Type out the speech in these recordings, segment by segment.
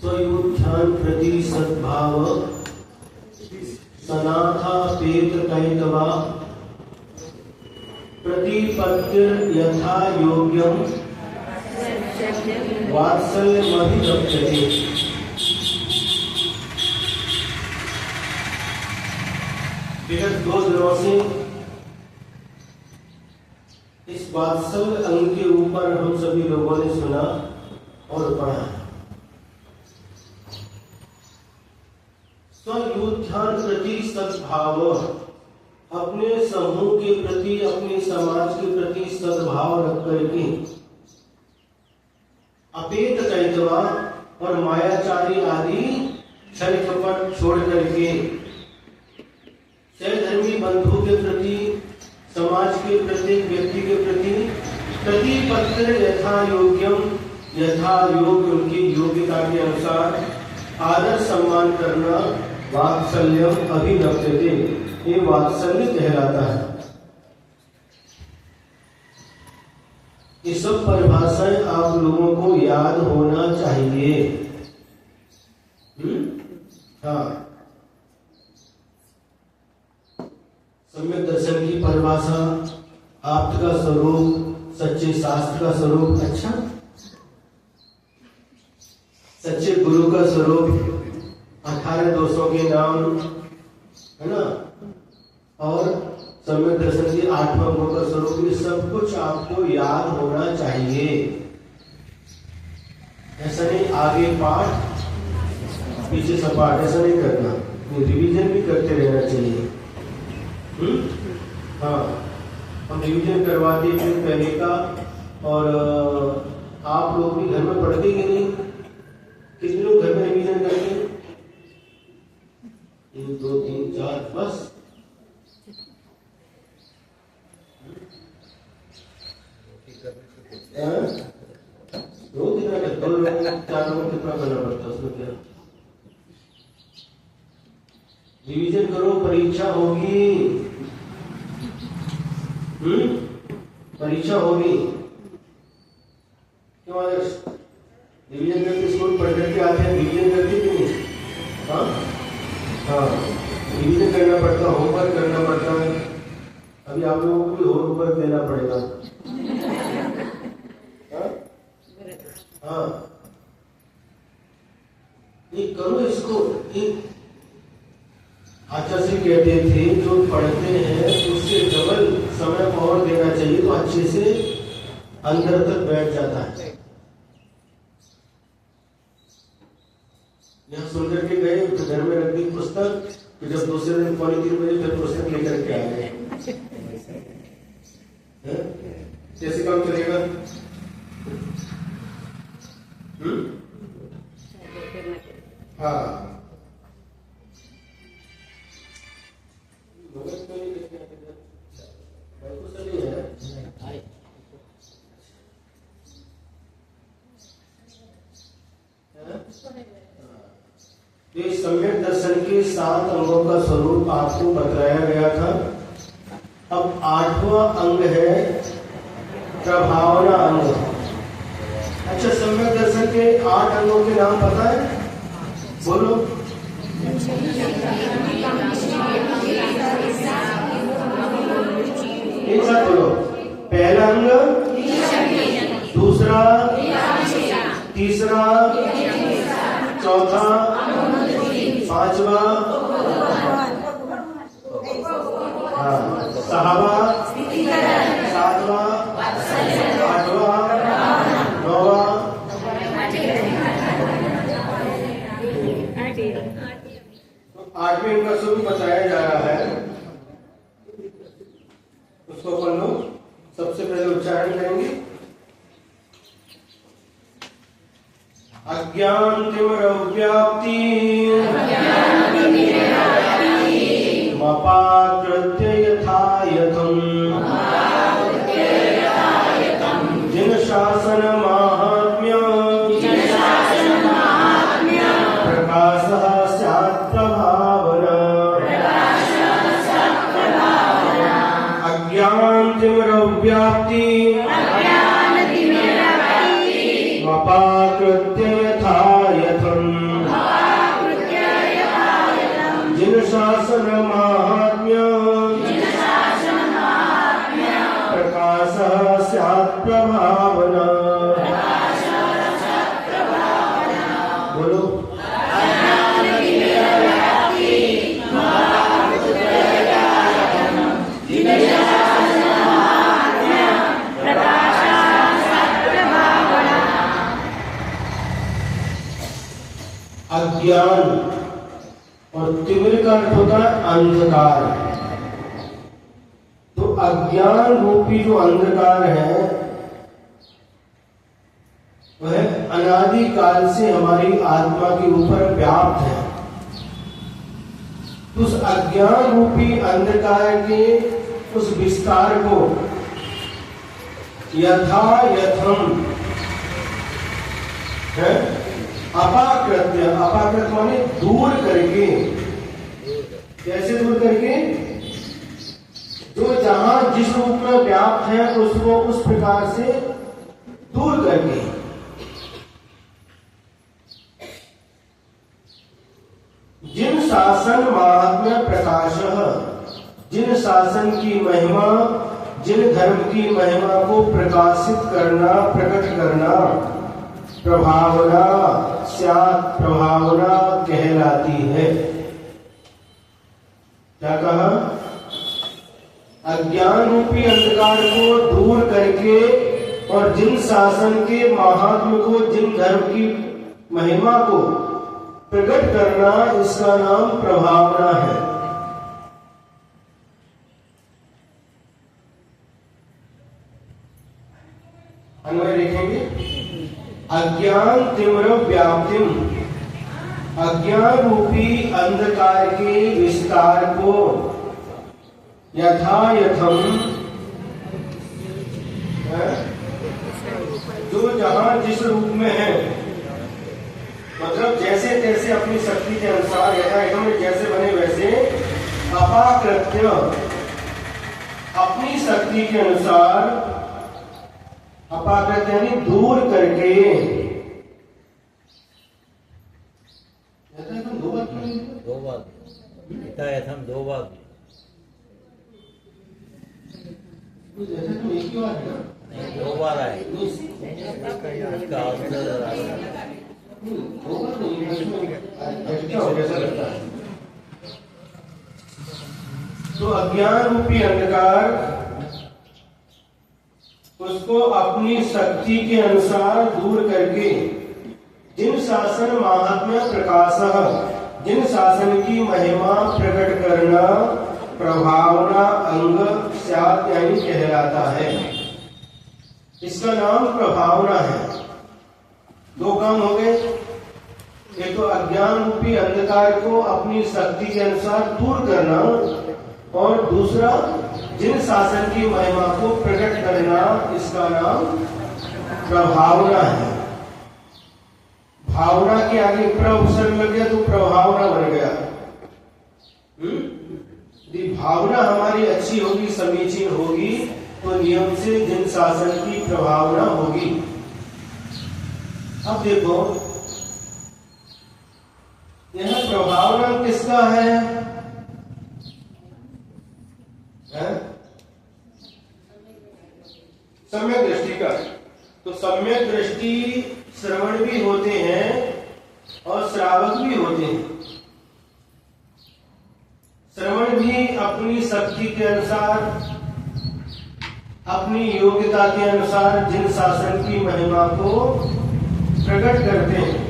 स्वयुत्थान प्रति सद्भाव सनाथा पेत कैतवा प्रतिपत्ति यथा योग्यम वात्सल्यमभिगम्यते। विगत 2 दिनों से इस वात्सल्य अंग के ऊपर हम सभी लोगों ने सुना और पढ़ा। स्वयुत्थान प्रति सद्भाव, अपने समूह के प्रति, अपने समाज के प्रति सद्भाव रख करके अपेत कैतवा और मायाचारी आदि छल कपट छोड़ करके सहधर्मी बंधु के प्रति, समाज के प्रत्येक व्यक्ति के प्रति प्रतिपत्र यथा योग्यम, यथा योग्य उनकी योग्यता के अनुसार आदर सम्मान करना वात्सल्यम अभिगम्यते, ये वात्सल्य कहलाता है। ये सब परिभाषाएं आप लोगों को याद होना चाहिए। हाँ, सम्यक दर्शन की परिभाषा, आप्त का स्वरूप, सच्चे शास्त्र का स्वरूप, अच्छा सच्चे गुरु का स्वरूप, 18 दोषों के नाम, है ना, और सम्यक दर्शन की 8वां गुण का स्वरूप, ये सब कुछ आपको याद होना चाहिए। ऐसा नहीं आगे पाठ पीछे सपाट, ऐसा नहीं करना, रिवीजन भी करते रहना चाहिए। हाँ, हम रिवीजन करवाते थे पहले का, और आप लोग भी घर में पढ़ते कि नहीं? कितने लोग घर में रिवीजन करते हैं? 1 2 3 4 बस। दो कितना करते? 2 लोग 4 लोग कितना करना पड़ता है उसमें? क्या रिवीजन करो, परीक्षा होगी। परीक्षा होगी क्यों आदर्श? रिवीजन करके स्कूल पढ़ करके आते हैं, रिवीजन करते कि नहीं? हाँ हाँ, रिवीजन करना पड़ता, होमवर्क करना पड़ता है। अभी आप लोगों को भी होमवर्क देना पड़ेगा। हाँ, ये करो इसको। एक आचार्य जी कहते थे जो पढ़ते हैं उससे डबल समय और देना चाहिए तो अच्छे से अंदर तक बैठ जाता है। यहाँ सुन करके गए तो घर में रख दी पुस्तक, फिर जब दूसरे दिन 3:45 बजे फिर पुस्तक लेकर के आ गए। कैसे काम चलेगा? हाँ, ये सम्यक दर्शन के 7 अंगों का स्वरूप आपको बतलाया गया था। अब 8वां अंग है प्रभावना अंग। अच्छा, सम्यक दर्शन के 8 अंगों के नाम पता है? बोलो। एक साथ बोलो। पहला अंग, दूसरा, तीसरा, चौथा, 5वां, 6वां, 7वां, 8वां, 9वां, 8वें का स्वरूप बताया जा रहा है। उसको अपन लोग सबसे पहले उच्चारण करेंगे। अज्ञान तिमिरव्याप्ति मपाकृत्य यथा यथम् जिन शासन माहात्म्य प्रकाशः स्यात् प्रभावना। अज्ञान तिमिरव्याप्ति मपाकृत्य यथा यथम् जिन शासन माहात्म्य प्रकाशः स्यात् प्रभावना। बोलो। अज्ञान और तिमिर का अर्थ होता है अंधकार। तो अज्ञान रूपी जो अंधकार है वह अनादि काल से हमारी आत्मा के ऊपर व्याप्त है। उस अज्ञान रूपी अंधकार के उस विस्तार को यथा यथम है अपाकृत्य, अपाकृत माने दूर करके। कैसे दूर करके? जो जहां जिस रूप में व्याप्त है उसको उस प्रकार से दूर करके। जिन शासन महात्म्य प्रकाशः, जिन शासन की महिमा, जिन धर्म की महिमा को प्रकाशित करना, प्रकट करना प्रभावना स्यात्, प्रभावना कहलाती है। क्या कहा? अज्ञान रूपी अंधकार को दूर करके और जिन शासन के महात्म्य को, जिन धर्म की महिमा को प्रकट करना, इसका नाम प्रभावना है। अन्वय लिखेंगे। अज्ञान तिमिर व्याप्तिम, अज्ञान रूपी अंधकार के विस्तार को यथा यथम, जो जहां जिस रूप में है, मतलब जैसे तैसे अपनी शक्ति के अनुसार, यथा यथम में जैसे बने वैसे, अपाकृत्य अपनी शक्ति के अनुसार, अपाकृत यानी दूर करके, यथा यथम 2 बार तो एक ही बार है ना? नहीं, 2 बार आए। इसका तो अज्ञान रूपी अंधकार उसको अपनी शक्ति के अनुसार दूर करके जिन शासन महात्म्य प्रकाश जिन शासन की महिमा प्रकट करना प्रभावना अंग स्यात् यानी कहलाता है। इसका नाम प्रभावना है। 2 काम हो गए, एक तो अज्ञान रूपी अंधकार को अपनी शक्ति के अनुसार दूर करना और दूसरा जिन शासन की महिमा को प्रकट करना, इसका नाम प्रभावना है। भावना के आगे प्रवसन लग गया तो प्रभावना बन गया। यदि भावना हमारी अच्छी होगी, समीचीन होगी, तो नियम से जिन शासन की प्रभावना होगी। अब देखो यह प्रभावना किसका है? सम्यक दृष्टि का। तो सम्यक दृष्टि श्रवण भी होते हैं और श्रावक भी होते हैं। श्रवण भी अपनी शक्ति के अनुसार, अपनी योग्यता के अनुसार जिन शासन की महिमा को प्रकट करते हैं,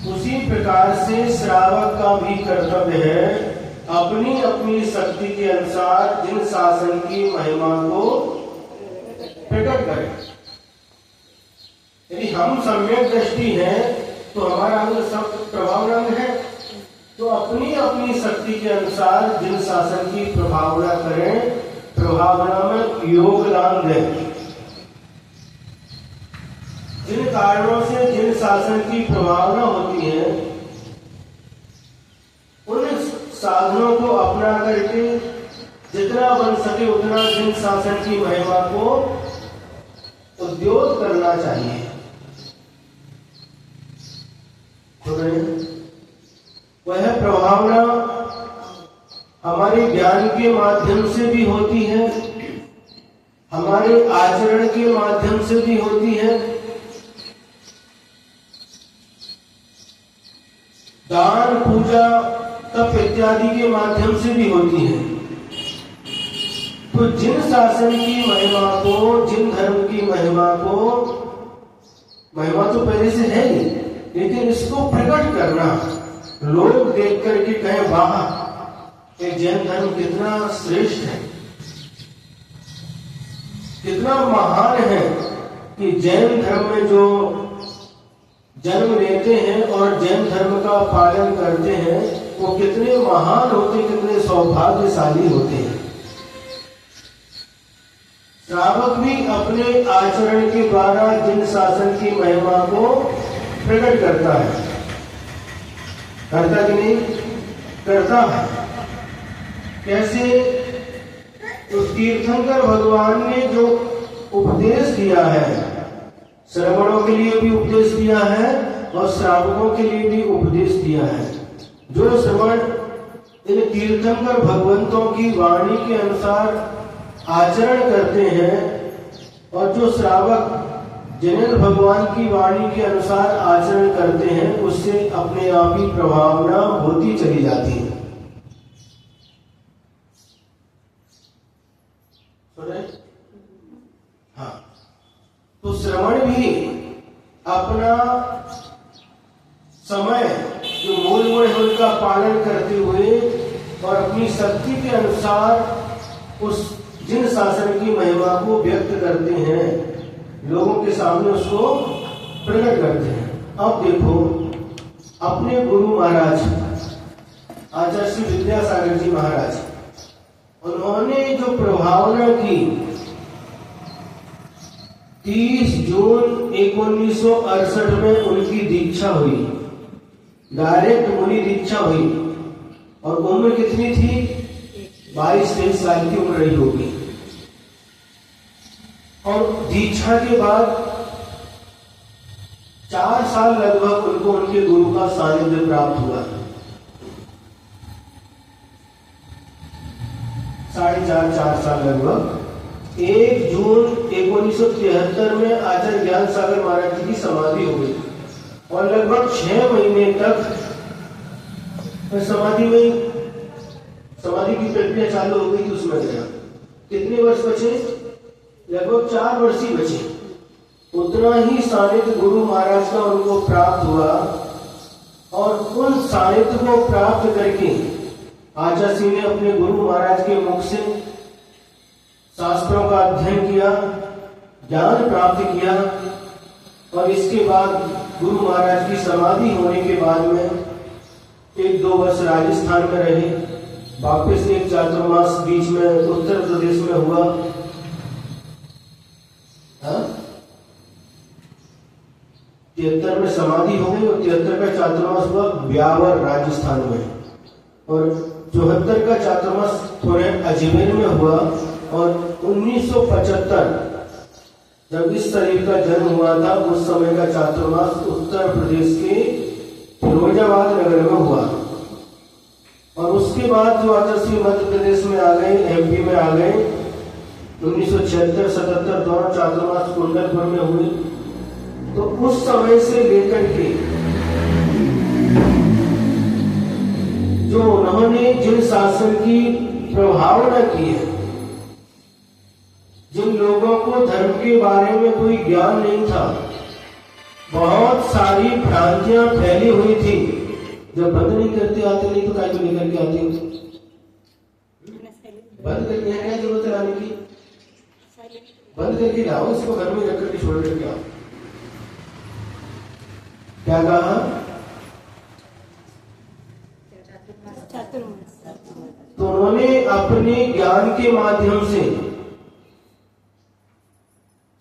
उसी प्रकार से श्रावक का भी कर्तव्य है अपनी अपनी शक्ति के अनुसार जिन शासन की महिमा को प्रकट करें। यदि हम सम्यक दृष्टि हैं तो हमारा अंग सब प्रभावना अंग है, तो अपनी अपनी शक्ति के अनुसार जिन शासन की प्रभावना करें, प्रभावना में योगदान दें। जिन कारणों से जिन शासन की प्रभावना होती है, उन साधनों को अपना करके जितना बन सके उतना जिन शासन की महिमा को उद्योग करना चाहिए। वह प्रभावना हमारे ज्ञान के माध्यम से भी होती है, हमारे आचरण के माध्यम से भी होती है, दान पूजा तप इत्यादि के माध्यम से भी होती है। तो जिन शासन की महिमा को, जिन धर्म की महिमा को, महिमा तो पहले से है ही, लेकिन इसको प्रकट करना, लोग देख करके कहें वाह ये जैन धर्म कितना श्रेष्ठ है, कितना महान है कि जैन धर्म में जो जन्म लेते हैं और जैन धर्म का पालन करते हैं वो कितने महान होते, कितने सौभाग्यशाली होते हैं। श्रावक भी अपने आचरण के द्वारा जिन शासन की महिमा को प्रकट करता है, करता कि नहीं करता है। कैसे? उस तीर्थंकर भगवान ने जो उपदेश दिया है, श्रवणों के लिए भी उपदेश दिया है और श्रावकों के लिए भी उपदेश दिया है। जो श्रवण इन तीर्थंकर भगवंतों की वाणी के अनुसार आचरण करते हैं और जो श्रावक जिनेन्द्र भगवान की वाणी के अनुसार आचरण करते हैं, उससे अपने आप ही प्रभावना होती चली जाती है। हाँ, तो श्रवण भी अपना समय जो मूल गुण है उनका पालन करते हुए और अपनी शक्ति के अनुसार उस जिन शासन की महिमा को व्यक्त करते हैं, लोगों के सामने उसको प्रकट करते हैं। अब देखो अपने गुरु महाराज आचार्य श्री विद्यासागर जी महाराज, उन्होंने जो प्रभावना की 30 जून 1968 में उनकी दीक्षा हुई, डायरेक्ट मुनि दीक्षा हुई और उम्र कितनी थी? 22-23 साल की उम्र रही होगी। और दीक्षा के बाद 4 साल लगभग उनको उनके गुरु का सानिध्य प्राप्त हुआ। 4.5 साल लगभग 1 जून 1973 में आचार्य ज्ञान सागर महाराज जी की समाधि हो गई और लगभग 6 महीने तक समाधि की प्रक्रिया चालू हो गई थी। उसमें गया कितने वर्ष बचे? लगभग 4 वर्ष ही बचे। उतना ही सानिध्य गुरु महाराज का उनको प्राप्त हुआ और उन सानिध्य को प्राप्त करके आचार्य सिंह ने अपने गुरु महाराज के मुख से शास्त्रों का अध्ययन किया, ज्ञान प्राप्त किया और इसके बाद गुरु महाराज की समाधि होने के बाद में 1-2 वर्ष राजस्थान में रहे। वापस एक चातुर्मास बीच में उत्तर प्रदेश में हुआ। 73 में समाधि हो गई और 73 का चातुर्मास हुआ ब्यावर राजस्थान में और 74 का चातुर्मास थोड़े अजमेर में हुआ और 1975 जब इस शरीर का जन्म हुआ था उस समय का चातुर्मास उत्तर प्रदेश के फिरोजाबाद नगर में हुआ और उसके बाद जो आचार्य मध्य प्रदेश में आ गए, एमपी में आ गए। 1976-77 दोनों चातुर्मास कुंडलपुर में हुए। तो उस समय से लेकर के जो उन्होंने जिन शासन की प्रभावना की है, जिन लोगों को धर्म के बारे में कोई ज्ञान नहीं था, बहुत सारी भ्रांतियां फैली हुई थी। जब बंद नहीं करते आते नहीं तो काय को लेकर के आते बंद करके क्या जरूरत है आने की? बंद करके लाओ, इसको घर में रख करके छोड़ करके आओ। क्या कहा? तो उन्होंने अपने ज्ञान के माध्यम से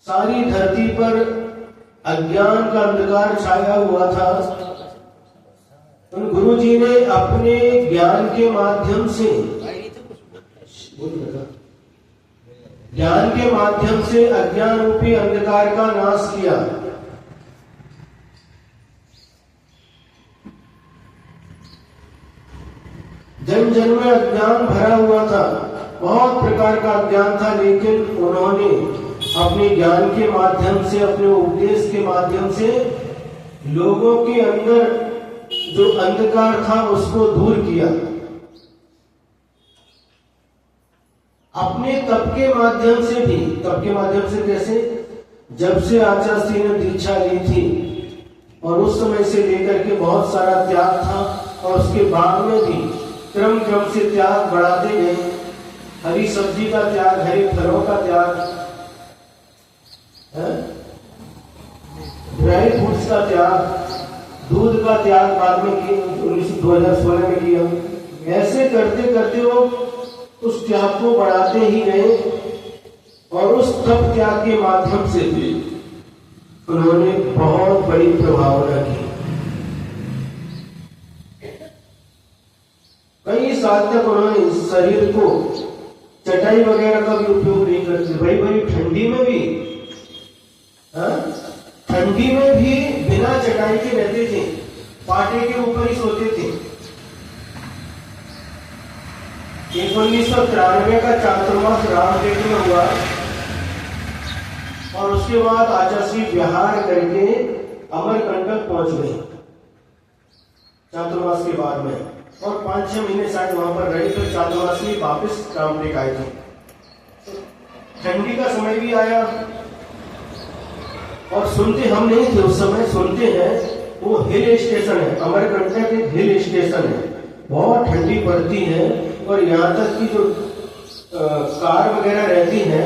सारी धरती पर अज्ञान का अंधकार छाया हुआ था। उन गुरु जी ने अपने ज्ञान के माध्यम से अज्ञान रूपी अंधकार का नाश किया। जन जन में अज्ञान भरा हुआ था, बहुत प्रकार का अज्ञान था, लेकिन उन्होंने अपने ज्ञान के माध्यम से, अपने उपदेश के माध्यम से लोगों के अंदर जो अंधकार था उसको दूर किया। अपने तप के माध्यम से भी, तप के माध्यम से कैसे? जब से आचार्य सिंह ने दीक्षा ली थी और उस समय से लेकर के बहुत सारा त्याग था और उसके बाद में भी क्रम से त्याग बढ़ाते गए। हरी सब्जी का त्याग, हरे फलों का त्याग, ड्राई फ्रूट्स का त्याग, दूध का त्याग बाद में 2016 में किया। ऐसे करते करते वो उस त्याग को बढ़ाते ही गए और उस तप त्याग के माध्यम से भी उन्होंने बहुत बड़ी प्रभावना की। कई साल तक उन्होंने शरीर को चटाई वगैरह का भी उपयोग नहीं करते। बड़ी ठंडी में भी, ठंडी में भी बिना चटाई के रहते थे, पाटे के ऊपर ही सोते थे। 1993 का चातुर्मास रामटेक में हुआ और उसके बाद आचार्य श्री बिहार करके अमरकंटक पहुंच गए चातुर्मास के बाद में और 5-6 महीने शायद वहां पर रहे। तो चातुर्मास में वापस रामटेक आए थे। ठंडी का समय भी आया और सुनते हम नहीं थे उस समय, सुनते हैं। वो हिल स्टेशन है, अमरकंटक एक हिल स्टेशन है, बहुत ठंडी पड़ती है और यहाँ तक कि जो कार वगैरह रहती है,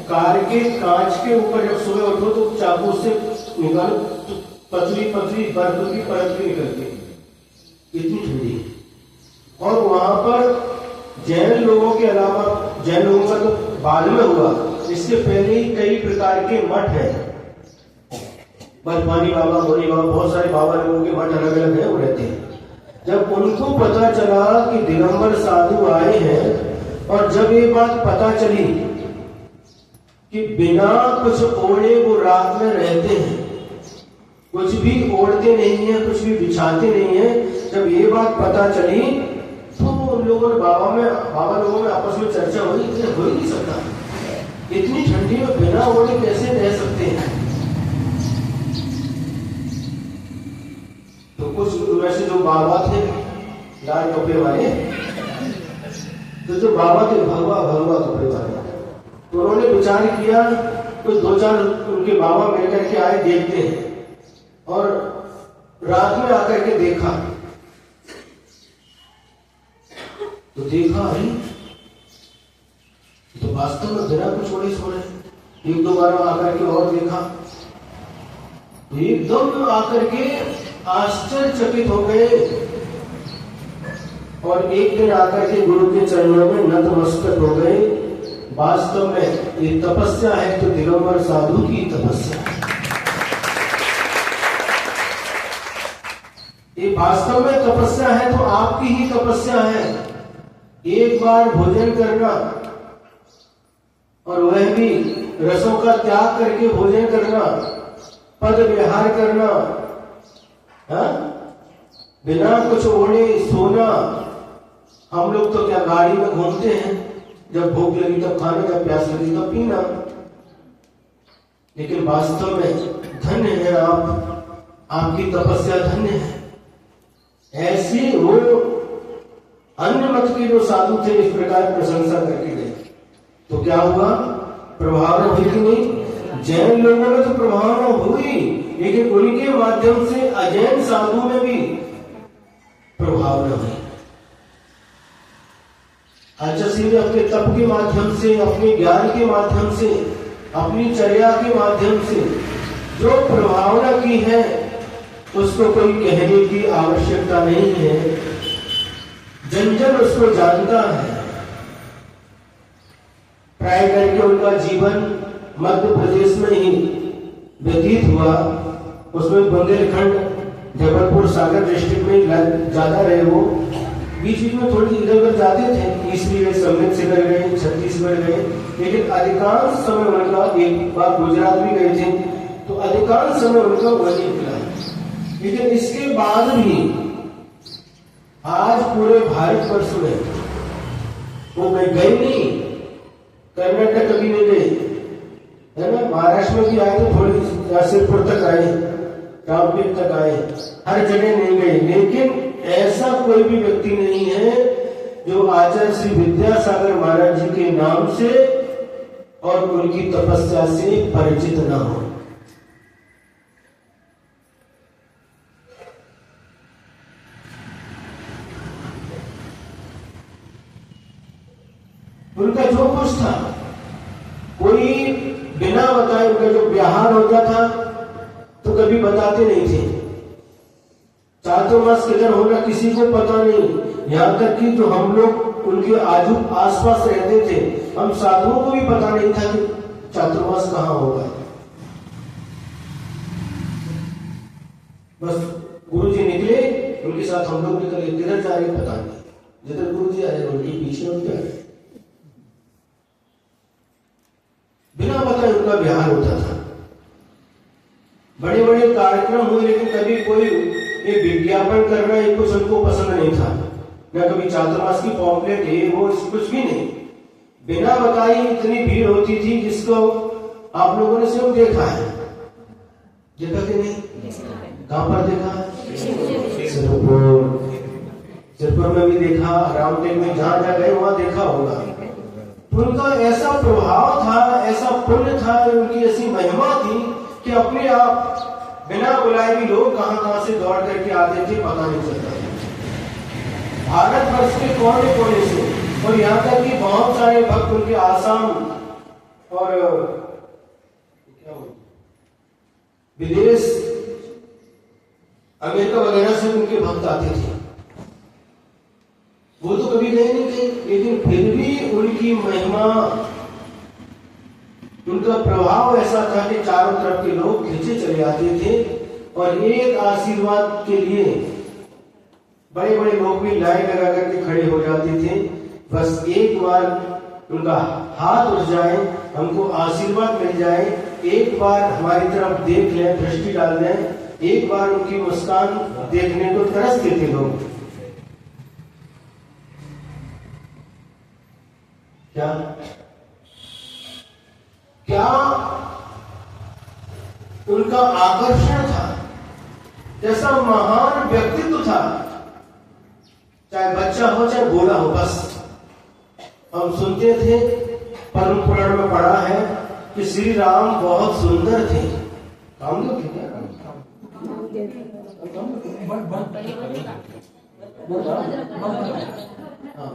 कार के कांच के ऊपर जब सुबह उठो तो चाकू से निकालो तो पतली बर्फ की परत भी निकलती है, इतनी ठंडी है। और वहां पर जैन लोगों के अलावा, जैन लोगों का तो बाद में हुआ, इसके पहले ही कई प्रकार के मठ है, बर्फानी बाबा, भोली बाबा, बहुत सारे बाबा लोगों के मठ अलग अलग है, वो रहते हैं। जब उनको पता चला कि दिगंबर साधु आए हैं और जब ये बात पता चली कि बिना कुछ ओढ़े वो रात में रहते हैं, कुछ भी ओढ़ते नहीं है, कुछ भी बिछाते नहीं है, जब ये बात पता चली तो उन लोगों ने बाबा लोगों में आपस में चर्चा हुई, ये हो ही नहीं सकता, इतनी ठंडी में बिना ओढ़े कैसे रह सकते हैं। तो कुछ वैसे जो बाबा थे लाल कपड़े वाले, तो जो बाबा थे भगवा कपड़े वाले, तो उन्होंने विचार किया तो 2-4 उनके बाबा मिलकर के आए, देखते हैं, और रात में आकर के देखा, तो देखा अरे तो वास्तव में बिना कुछ ओढ़े सो रहे। 1-2 बार आकर के और देखा, एकदम आकर के आश्चर्यचकित हो गए, और एक दिन आकर के गुरु के चरणों में नतमस्तक हो गए। वास्तव में ये तपस्या है तो दिगंबर साधु की तपस्या है, ये वास्तव में तपस्या है तो आपकी ही तपस्या है। एक बार भोजन करना, और वह भी रसों का त्याग करके भोजन करना, पद विहार करना, बिना कुछ ओढ़े सोना। हम लोग तो क्या गाड़ी में घूमते हैं, जब भूख लगी तब खाना, जब प्यास लगी तब पीना। लेकिन वास्तव में धन्य है आप, आपकी तपस्या धन्य है। ऐसे वो अन्य मत के जो साधु थे इस प्रकार प्रशंसा करके गए, तो क्या हुआ, प्रभावना हुई कि नहीं? जैन लोगों में तो प्रभावना हुई, लेकिन उनके माध्यम से अजैन साधु में भी प्रभावना हुई। आचार्य ने अपने तप के माध्यम से, अपने ज्ञान के माध्यम से, अपनी चर्या के माध्यम से जो प्रभावना की है उसको कोई कहने की आवश्यकता नहीं है, जन जन उसको जानता है। प्राय करके उनका जीवन मध्य प्रदेश में ही व्यतीत हुआ, उसमें बुंदेलखंड, जबलपुर, सागर डिस्ट्रिक्ट में ज्यादा रहे वो। बीच बीच में थोड़ी इधर उधर जाते थे, इसलिए सम्मित शिविर गए, छत्तीसगढ़ गए, लेकिन अधिकांश समय उनका, एक बार गुजरात भी गए थे, तो अधिकांश समय उनका वही निकला। लेकिन इसके बाद भी आज पूरे भारतवर्ष में वो गए नहीं, कर्नाटक कभी नहीं गए, है ना, महाराष्ट्र में भी आए थे, थोड़ी सिरपुर तक आए, रामपेट तक आए, हर जगह नहीं गए। लेकिन ऐसा कोई भी व्यक्ति नहीं है जो आचार्य श्री विद्यासागर महाराज जी के नाम से और उनकी तपस्या से परिचित न हो। उनका जो कुछ था, कोई बिना बताए, उनका जो व्यवहार होता था तो कभी बताते नहीं थे। चातुर्मास किधर होना किसी को पता नहीं, यहाँ तक कि जो हम लोग उनके आजू आसपास रहते थे, हम साधुओं को भी पता नहीं था कि चातुर्मास कहाँ होगा। बस गुरुजी निकले, उनके साथ हम लोग निकले, किधर जा रहे पता नहीं, जिधर गुरुजी आए उनके पीछे उठ गए, बिना बताए उनका व्यवहार होता था। बड़े बड़े कार्यक्रम हुए, लेकिन कभी कोई ये विज्ञापन करना ये कुछ उनको पसंद नहीं था, न कभी चातुर्मास की पॉम्पलेट ये वो कुछ भी नहीं। बिना बताई इतनी भीड़ होती थी, जिसको आप लोगों ने स्वयं देखा है, देखा कि नहीं? कहां पर देखा? सिरपुर में भी देखा, रामटेक में, जहां जहां गए वहां देखा होगा। उनका ऐसा प्रभाव था, ऐसा पुण्य था, उनकी ऐसी महिमा थी कि अपने आप बिना बुलाए भी लोग कहां से दौड़ करके आते थे, पता नहीं चलता था। भारतवर्ष के कोने कोने से, और यहाँ तक कि बहुत सारे भक्त उनके आसाम और विदेश, अमेरिका वगैरह से उनके भक्त आते थे। वो तो कभी गए नहीं थे, लेकिन फिर भी उनकी महिमा, उनका प्रभाव ऐसा था कि चारों तरफ के लोग खींचे चले आते थे, और एक आशीर्वाद के लिए बड़े बड़े लोग भी लाइन लगा करके खड़े हो जाते थे। बस एक बार उनका हाथ उठ जाए, हमको आशीर्वाद मिल जाए, एक बार हमारी तरफ देख लें, दृष्टि डाल दें, एक बार उनकी मुस्कान देखने को तरसते थे लोग। क्या क्या उनका आकर्षण था, जैसा महान व्यक्तित्व था, चाहे बच्चा हो चाहे बूढ़ा हो। बस हम सुनते थे, परम पुराण में पढ़ा है कि श्री राम बहुत सुंदर थे। काम लोग थे क्या?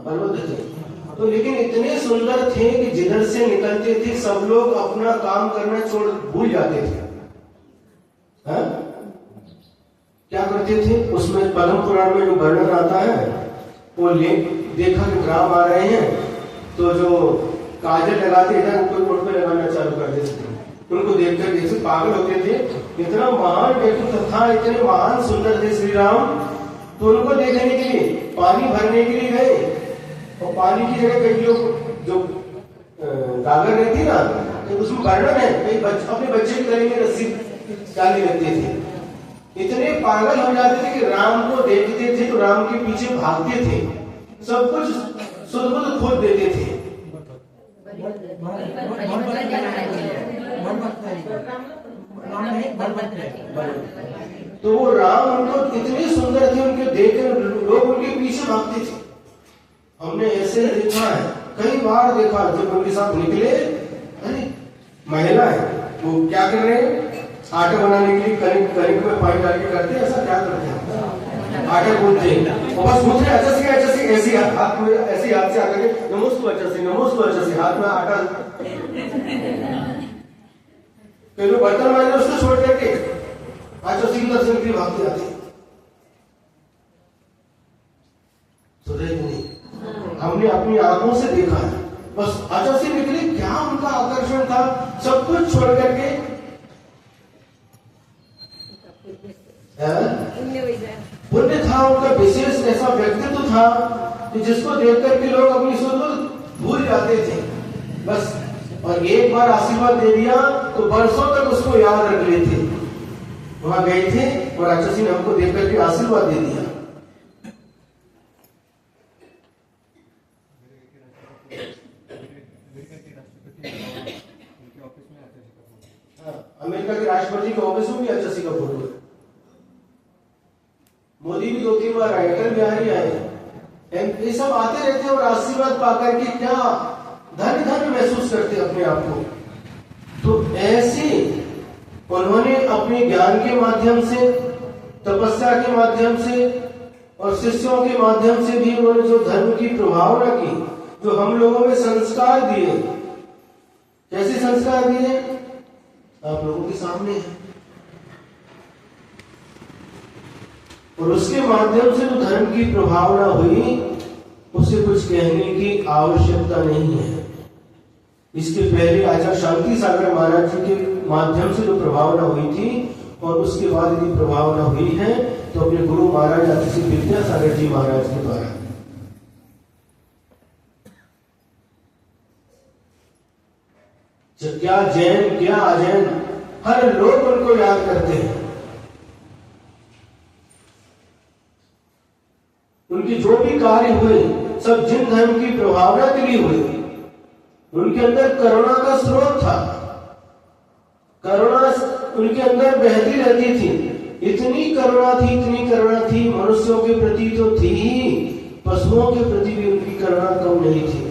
बलवंत थे तो, लेकिन इतने सुंदर थे कि जिधर से निकलते थे सब लोग अपना काम करना छोड़ भूल जाते थे। हा? क्या करते थे? उसमें परम पुराण में जो वर्णन आता है, वो देखा कि राम आ रहे हैं तो जो काजल लगाते थे उनको उन पे लगाना चालू कर देते थे। उनको देखकर जैसे पागल होते थे, इतना महान व्यक्तित्व था, इतने महान सुंदर थे श्री राम। तो उनको देखने के लिए पानी भरने के लिए गए, और पानी की जगह कई लोग जो गागर रहती ना, तो उसमें वर्णन है कई अपने बच्चे की गले में रस्सी डाली रहते थे। इतने पागल हो जाते थे कि राम को देखते थे तो राम के पीछे भागते थे, सब कुछ सुध खोद देते थे। तो वो राम उनको इतने सुंदर थे, उनके देखकर लोग उनके पीछे भागते थे। हमने ऐसे देखा है, कई बार देखा, जब उनके साथ निकले, अरे महिला है वो क्या कर रहे हैं, आटा बनाने के लिए कनिक में पानी डाल के करते हैं, ऐसा क्या करते हैं, आटा गूंथते हैं, और बस गूंथ रहे अच्छा से ऐसी हाथ में, ऐसी हाथ से आकर के नमोस्तु अच्छा से हाथ में आटा, फिर वो बर्तन मांगे उसको छोड़ करके अच्छा से दर्शन के लिए भागते आते। तो नहीं, हमने अपनी आंखों से देखा है, बस अच्छा से निकले, क्या उनका आकर्षण था, सब कुछ छोड़ करके। पुण्य था उनका, विशेष ऐसा व्यक्तित्व था कि जिसको देख करके लोग अपनी सुध भूल जाते थे बस। और एक बार आशीर्वाद दे दिया तो वर्षों तक उसको याद रख लेते। वहां गए थे और राक्षसी ने हमको देख करके आशीर्वाद दे दिया। अमेरिका के राष्ट्रपति के ऑफिस में भी राक्षसी का फोटो है। मोदी भी 2-3 बार आए, अटल बिहारी आए, ये सब आते रहते हैं और आशीर्वाद पाकर के क्या धन्य महसूस करते अपने आप को। तो ऐसे उन्होंने अपने ज्ञान के माध्यम से, तपस्या के माध्यम से और शिष्यों के माध्यम से भी उन्होंने जो धर्म की प्रभावना की, जो हम लोगों में संस्कार दिए। कैसे संस्कार दिए आप लोगों के सामने है, और उसके माध्यम से जो धर्म की प्रभावना हुई उसे कुछ कहने की आवश्यकता नहीं है। इसके पहले आचार्य शांति सागर महाराज जी के माध्यम से जो प्रभावना हुई थी, और उसके बाद यदि प्रभावना हुई है तो अपने गुरु महाराज आचार्य विद्यासागर जी महाराज के द्वारा। क्या जैन क्या अजैन, हर लोग उनको याद करते हैं। उनके जो भी कार्य हुए सब जिन धर्म की प्रभावना के लिए हुए। उनके अंदर करुणा का स्रोत था, करुणा उनके अंदर बहती रहती थी। इतनी करुणा थी मनुष्यों के प्रति तो थी ही, पशुओं के प्रति भी उनकी करुणा कम नहीं थी।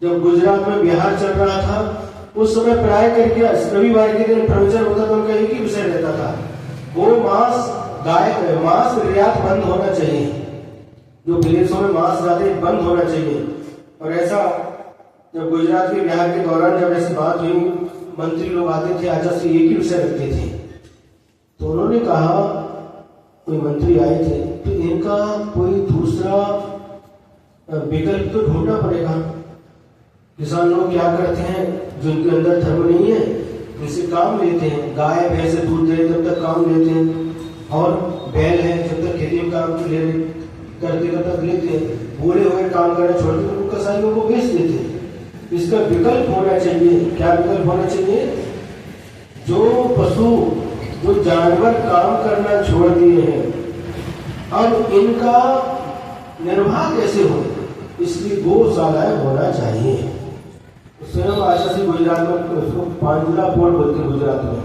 जब गुजरात में बिहार चल रहा था, उस समय प्राय करके रविवार के दिन प्रवचन होता था, उनका एक ही विषय रहता था, वो मांस निर्यात बंद होना चाहिए, जो विदेशों में मांस जाते बंद होना चाहिए। और ऐसा जब गुजरात के बिहार के दौरान जब ऐसी बात हुई, मंत्री लोग आते थे, आचार्य से एक ही विषय रखते थे। तो उन्होंने कहा, कोई मंत्री आए थे, तो इनका कोई दूसरा विकल्प तो ढूंढना पड़ेगा। किसान लोग क्या करते हैं, जिनके अंदर धर्म नहीं है उनसे काम लेते हैं, गाय भैंस से दूध दे तब तक काम लेते हैं, और बैल है जब तक खेती में काम करते तब तक लेते हैं, बूढ़े हुए काम करना छोड़ते तो कसाईयों को बेच देते हैं। इसका विकल्प होना चाहिए। क्या विकल्प होना चाहिए? जो पशु, जो जानवर काम करना छोड़ दिए हैं, अब इनका निर्वाह कैसे हो, इसलिए गौशालाएं होना चाहिए। स्वयं आशा से गुजरात में उसको पांजरा पोर्ट बोलते हैं, गुजरात में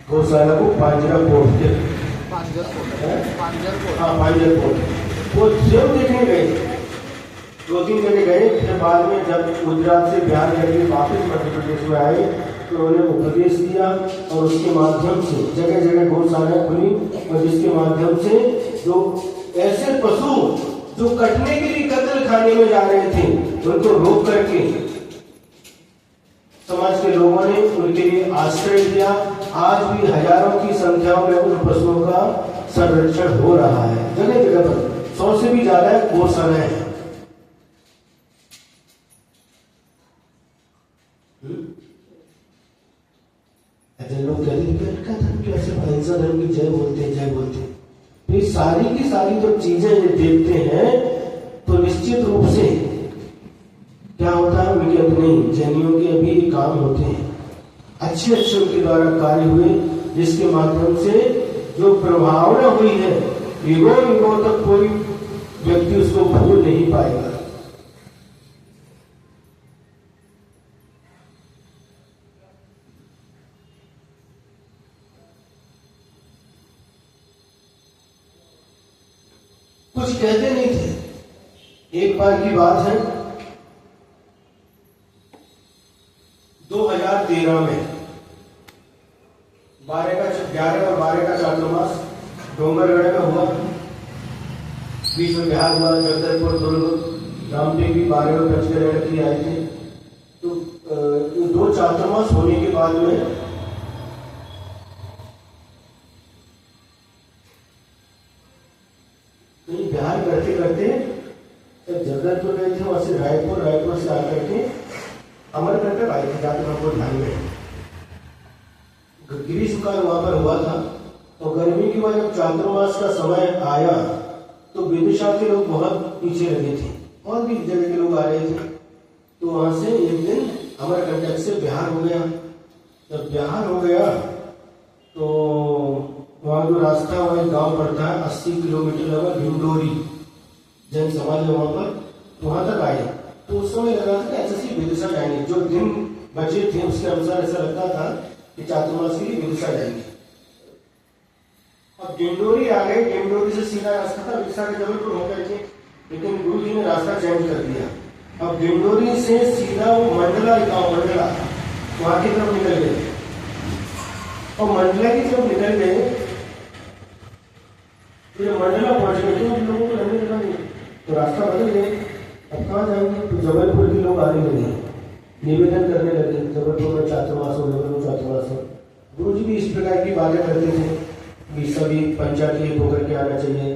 गौशाला को पांजरा पोर्ट थे। हाँ पांजर पोर्ट। वो स्वयं देखने गए, 2-3 जगह गए। फिर बाद में जब गुजरात से बिहार करके वापस मध्य प्रदेश में आए तो उन्होंने उपदेश दिया और उसके माध्यम से जगह जगह गौशालाएं खुली, और जिसके माध्यम से जो ऐसे पशु जो कटने के लिए कत्ल खाने में जा रहे थे उनको रोक करके समाज के लोगों ने उनके लिए आश्रय दिया। आज भी हजारों की संख्या में उन पशुओं का संरक्षण हो रहा है जगह जगह पर। 100 से भी ज्यादा गौशालाएं हैं। लोग कहते हैं का धर्म कैसे, अहिंसा धर्म की जय बोलते हैं, जय बोलते हैं। तो ये सारी की सारी जब चीजें ये देखते हैं तो निश्चित रूप से क्या होता है, उनके अपने जैनियों के अभी काम होते हैं, अच्छे उनके द्वारा कार्य हुए, जिसके माध्यम से जो प्रभावना हुई है युगों युगों तक कोई व्यक्ति उसको भूल नहीं पाएगा। कुछ कहते नहीं थे। एक बार की बात है, 2013 में 11 और 12 का चातुर्मास डोंगरगढ़ में हुआ। बीच में बिहार हुआ, जगदलपुर, दुर्ग, रामटेक भी 12 और 25 की आए थे। तो 2 चातुर्मास होने के बाद में बिहार करते करते जगदलपुर गए थे, वहां से रायपुर से आकर के अमरकंटक आए थे, जाकर हमको ध्यान में ग्रीष्म काल वहां पर हुआ था। तो गर्मी के बाद जब चातुर्मास का समय आया तो विदिशा के लोग बहुत पीछे लगे थे और भी जगह के लोग आ रहे थे। तो वहां से एक दिन अमरकंटक से बिहार हो गया। जब बिहार हो गया तो वहां जो रास्ता, वहां एक गांव पड़ता है 80 किलोमीटर लगा, भिंडोरी जैन समाज है वहां पर, वहां तक आए। तो उस समय लगा था कि ऐसे विदिशा जाएंगे, जो दिन बचे थे उसके अनुसार ऐसा लगता था कि चातुर्मास के लिए विदिशा जाएंगे। अब डिंडोरी आ गए, डिंडोरी से सीधा रास्ता था विदिशा के जबलपुर होकर के, लेकिन गुरु जी ने रास्ता चेंज कर दिया। अब डिंडोरी से सीधा वो मंडला गाँव, मंडला वहां की तरफ निकल गए। और मंडला की तरफ निकल गए तो मंडला पहुंच गए तो लोगों को लगने लगा नहीं, तो रास्ता बदल गए। अब कहाँ जाएंगे, तो जबलपुर के लोग आने लगे, निवेदन करने लगे, जबलपुर में चातुर्मास हो, जबलपुर में चातुर्मास हो। गुरु जी भी इस प्रकार की बातें करते थे कि सभी पंचायत एक होकर के आना चाहिए,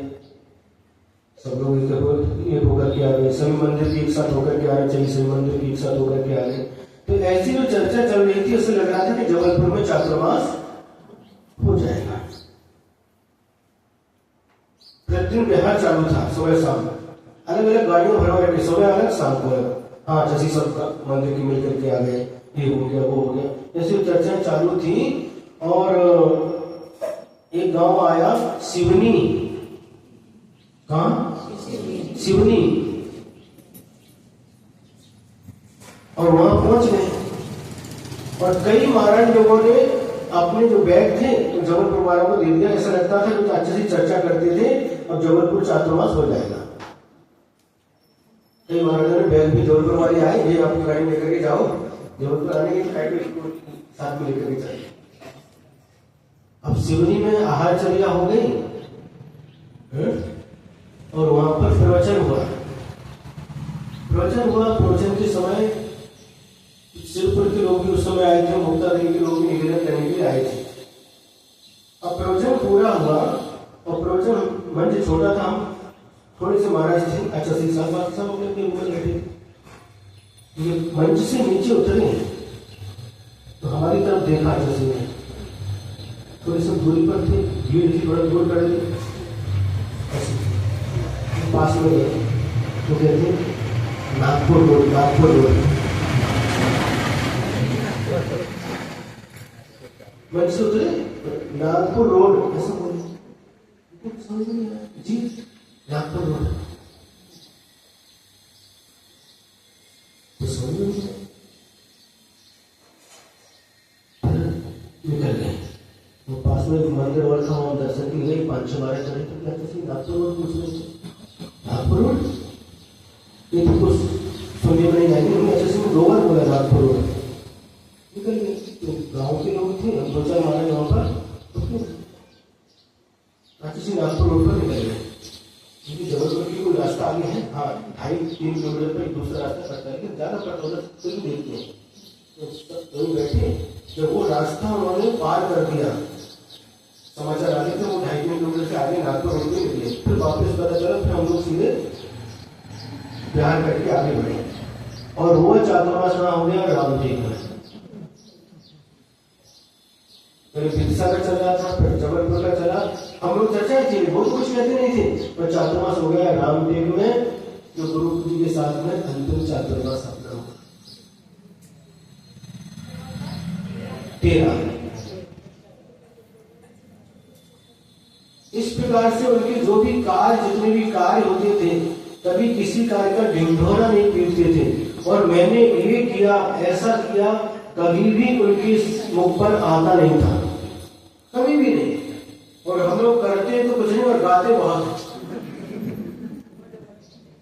सब लोग एक होकर के आ गए, सभी मंदिर की एक साथ होकर के आना चाहिए, सभी मंदिर की एक साथ होकर के आ गए। तो ऐसी जो चर्चा चल रही थी, उससे लग रहा था कि जबलपुर में चातुर्मास हो जाएगा। प्रतिदिन बिहार चालू था, सुबह शाम अलग अलग गाड़ियों भरवा रहे, सुबह अलग शाम को अलग। हाँ जैसे सब मंदिर की मिल करके आ गए, ये हो गया वो हो गया, ऐसी चर्चाएं चालू थी। और एक गांव आया सिवनी, कहाँ सिवनी, और वहां पहुंच गए। और कई महाराज लोगों ने अपने जो बैग थे तो जबलपुर वालों को दे दिया। ऐसा लगता था कि अच्छे से चर्चा करते थे और जबलपुर चातुर्मास हो जाएगा। कई महाराजों ने बैग भी जबलपुर वाले आए, ये आप गाड़ी लेकर के जाओ, जबलपुर आने के लिए साथ में लेकर के चले। अब सिवनी में आहारचर्या हो गई और वहां पर प्रवचन हुआ। प्रवचन के समय सिरपुर के लोग भी उस समय आए थे, मुक्ता देवी के लोग भी निवेदन करने के लिए आए थे। अब प्रवचन पूरा हुआ और प्रवचन मंच छोटा था, हम थोड़े से महाराज थे, अच्छा से सब अपने ऊपर बैठे। ये मंच से नीचे उतरे तो हमारी तरफ देखा, जैसे थोड़ी सी दूरी पर थे, भीड़ थी, थोड़ा दूर खड़े थे, पास में गए तो कहते नागपुर रोड मंच से उतरे, नागपुर रोड ऐसा बोले, समझ नहीं आया जी, नागपुर रोड। निकल गए। तो पास में एक मंदिर और था, वहाँ दर्शन की गई, 5-6 बारह चढ़े तो क्या किसी नागपुर रोड पूछ रहे थे, नागपुर रोड ये तो कुछ सुनने में नहीं आएगी, उन्होंने अच्छे से रोवर बोला नागपुर रोड। निकल गए। तो गाँव के लोग थे, हम 2-4 मारे वहाँ पर, तो अच्छे से नागपुर रोड पर निकल गए। क्योंकि जबलपुर की कोई रास्ता आगे है, हाँ 2.5-3 किलोमीटर पर एक दूसरा रास्ता पड़ता है, लेकिन ज़्यादा पड़ता उधर तो नहीं देखते हैं। तो वहीं बैठे, जब वो रास्ता उन्होंने पार कर दिया, समाचार आगे थे, वो 2.5 किलोमीटर से आगे नागपुर रोड पे निकले। फिर वापस पता चला, फिर हम लोग सीधे बिहार करके आगे बढ़े और वो चातुर्मास हो गया रामटेक में। पहले विदिशा का चला था, फिर जबलपुर का चला। हम लोग चर्चा थी, बहुत कुछ कहते नहीं थे, पर चातुर्मास हो गया रामटेक में, जो गुरु जी के साथ में अंतिम चातुर्मास अपना हुआ 13। इस प्रकार से उनके जो भी कार्य, जितने भी कार्य होते थे, कभी किसी कार्य का ढिंढोरा नहीं पीटते थे। और मैंने ये किया, ऐसा किया, कभी भी उनके मुख पर आता नहीं था, कभी भी नहीं। और हम लोग करते तो कुछ नहीं और गाते बहुत,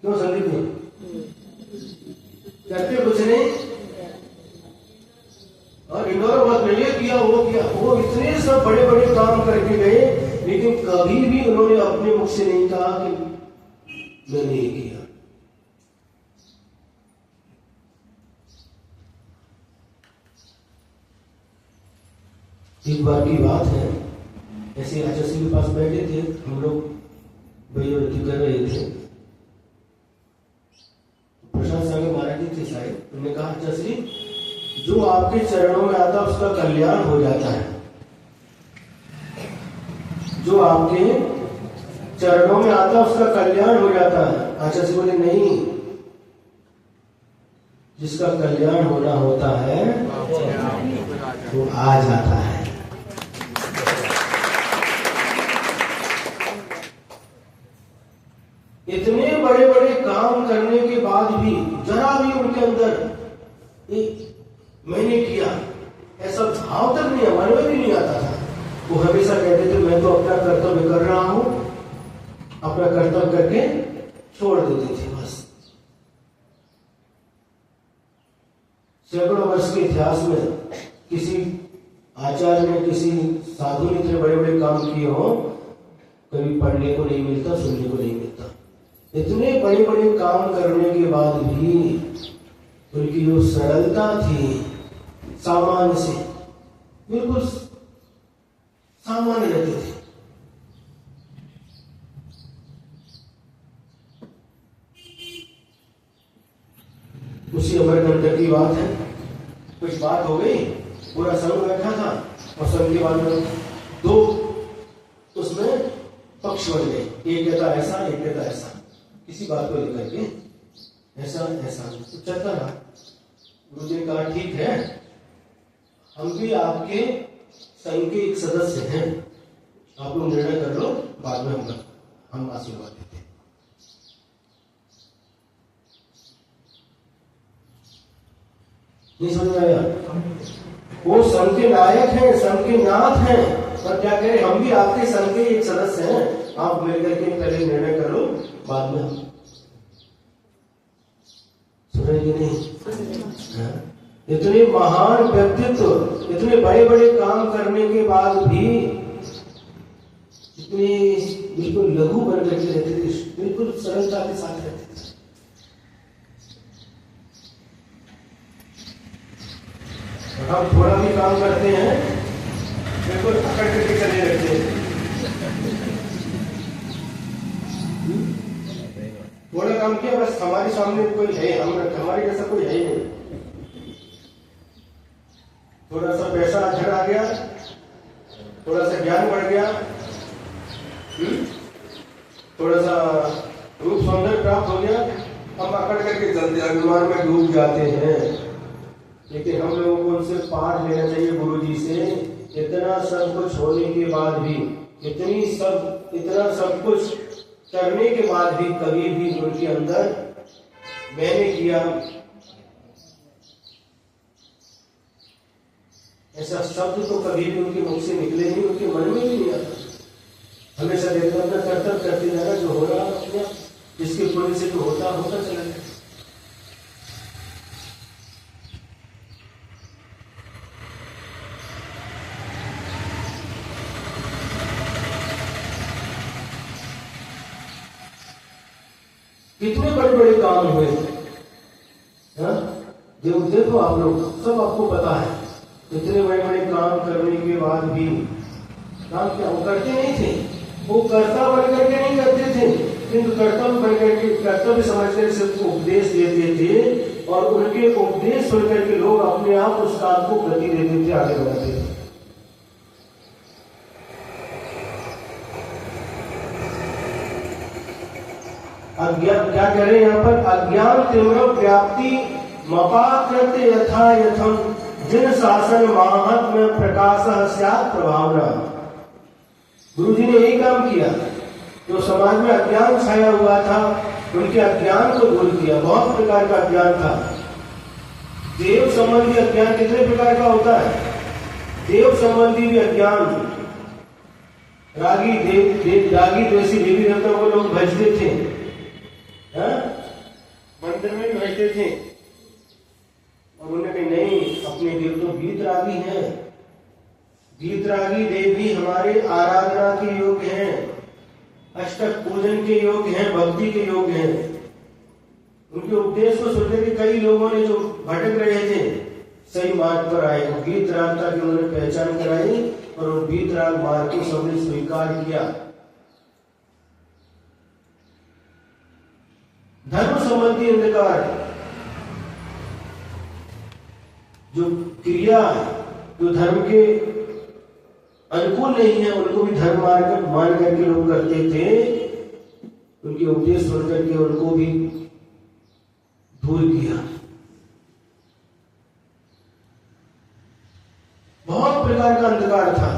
क्यों संदीप नहीं करते कुछ नहीं, और ढिंढोरा बहुत नहीं, ये किया वो किया, वो इतने सब बड़े बड़े काम करके गए, लेकिन कभी भी उन्होंने अपने मुख से नहीं कहा कि मैंने ये किया। एक बार की बात है, ऐसे आचार्य जी के पास बैठे थे, हम लोग वैयावृत्ति कर रहे थे। प्रशांत सागर महाराज जी थे शायद, उन्होंने कहा आचार्य जी, जो आपके चरणों में आता उसका कल्याण हो जाता है, जो आपके चरणों में आता उसका कल्याण हो जाता है। आचार्य जी बोले नहीं, जिसका कल्याण होना होता है वो आ जाता है। इतने बड़े बड़े काम करने के बाद भी जरा भी उनके अंदर एक मैंने किया ऐसा भाव तक नहीं, मन में भी नहीं आता था। वो हमेशा कहते थे मैं तो अपना कर्तव्य कर रहा हूं, अपना कर्तव्य करके छोड़ देते थे बस। सैकड़ों वर्ष के इतिहास में किसी आचार्य ने, किसी साधु ने इतने बड़े बड़े काम किए हो, कभी पढ़ने को नहीं मिलता, सुनने को नहीं मिलता। इतने बड़े बड़े काम करने के बाद भी उनकी जो सरलता थी, सामान्य से बिल्कुल सामान्य रहते थे। उसी अमरकंटक की बात है, कुछ बात हो गई, पूरा संघ बैठा था और संघ के बाद में 2 उसमें पक्ष बन गए, एक कहता ऐसा, एक कहता ऐसा, किसी बात को लेकर के ऐसा ऐसा तो चलता रहा। गुरु जी ने कहा ठीक है, हम भी आपके संघ के एक सदस्य हैं, आप लोग निर्णय कर लो, बाद में हम आशीर्वाद देते हैं। नहीं समझ में आया? वो संघ के नायक हैं, संघ के नाथ हैं, पर क्या करें, हम भी आपके संघ के एक सदस्य हैं, आप मिलकर के पहले निर्णय कर लो, बाद में हम। सुनेंगे नहीं? इतने महान व्यक्तित्व, इतने बड़े बड़े काम करने के बाद भी इतने बिल्कुल लघु बन करके रहते थे, बिल्कुल सरलता के साथ रहते थे। हम थोड़ा भी काम करते हैं, बिल्कुल पकड़ करके चले रहते हैं। थोड़ा काम किया, बस हमारे सामने कोई है, हमारे जैसा कोई है ही नहीं। थोड़ा सा पैसा अधर आ गया, थोड़ा सा ज्ञान बढ़ गया, थोड़ा सा रूप सौंदर्य प्राप्त हो गया, हम अकड़ करके चलते अभिमान में डूब जाते हैं। लेकिन हम लोगों को उनसे पाठ लेना चाहिए, गुरु जी से। इतना सब कुछ होने के बाद भी, इतना सब कुछ करने के बाद भी कभी भी उनके अंदर मैंने किया, ऐसा शब्द तो कभी भी उनके मुख से निकले नहीं, उनके मन में भी नहीं आता। हमेशा देखना अपना कर्तव्य करते जाना, जो हो रहा अपना जिसके पुण्य से तो होता चला जाए। कितने बड़े बड़े काम हुए, देखो आप लोग, सब आपको पता है। इतने बड़े बड़े काम करने के बाद भी काम क्या वो करते नहीं थे, वो कर्ता बन करके नहीं करते थे, किंतु कर्तव्य बन करके, कर्तव्य समझ कर सबको उपदेश देते थे, और उनके उपदेश सुन करके लोग अपने आप उस काम को गति देते थे, आगे बढ़ाते थे। अज्ञान क्या कह रहे हैं यहाँ पर? अज्ञान तीव्र व्याप्ति मपाकृत्य यथा यथम जिन शासन महात्म प्रकाश स्यात् प्रभावना। गुरु जी ने यही काम किया। जो समाज में अज्ञान छाया हुआ था, उनके अज्ञान को दूर किया। बहुत प्रकार का अज्ञान था। देव संबंधी अज्ञान कितने प्रकार का होता है? देव संबंधी भी अज्ञान, रागी द्वेषी देवी देवता को लोग भजते थे, मंदिर में बैठते थे, और उन्होंने कहा नहीं, अपने देव तो वीतरागी हैं, वीतरागी देवी हमारे आराधना के योग्य हैं, अष्टक पूजन के योग्य हैं, भक्ति के योग्य हैं। उनके उपदेश को सुनने के कई लोगों ने जो भटक रहे थे सही मार्ग पर आए, वीतरागता की उन्होंने पहचान कराई, और उन वीतराग मार्ग को सबने स्वीकार किया। धर्म संबंधी अंधकार, जो क्रिया जो धर्म के अनुकूल नहीं है, उनको भी धर्म मान करके लोग करते थे, उनके उपदेश सुन करके उनको भी दूर किया। बहुत प्रकार का अंधकार था,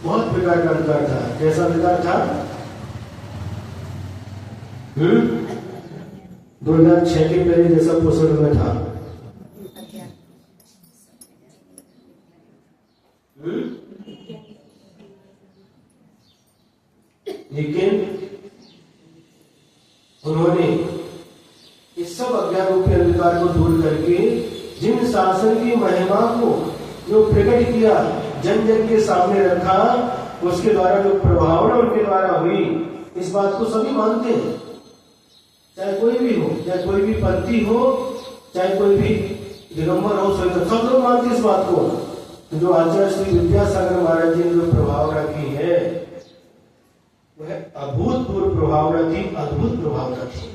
बहुत प्रकार का अंधकार था। कैसा अंधकार था? 2006 के पहले जैसा पोषण में था। लेकिन उन्होंने इस सब अज्ञान रूपी अंधकार को दूर करके जिन शासन की महिमा को जो प्रकट किया, जन जन के सामने रखा, उसके द्वारा जो प्रभावना उनके द्वारा हुई, इस बात को सभी मानते हैं। चाहे कोई भी हो, चाहे कोई भी पंथी हो, चाहे कोई भी दिगंबर हो, सब लोग मानते इस बात को। तो जो आचार्य श्री विद्यासागर महाराज जी ने जो प्रभावना की है, वह अभूतपूर्व प्रभावना थी, अद्भुत प्रभावना थी।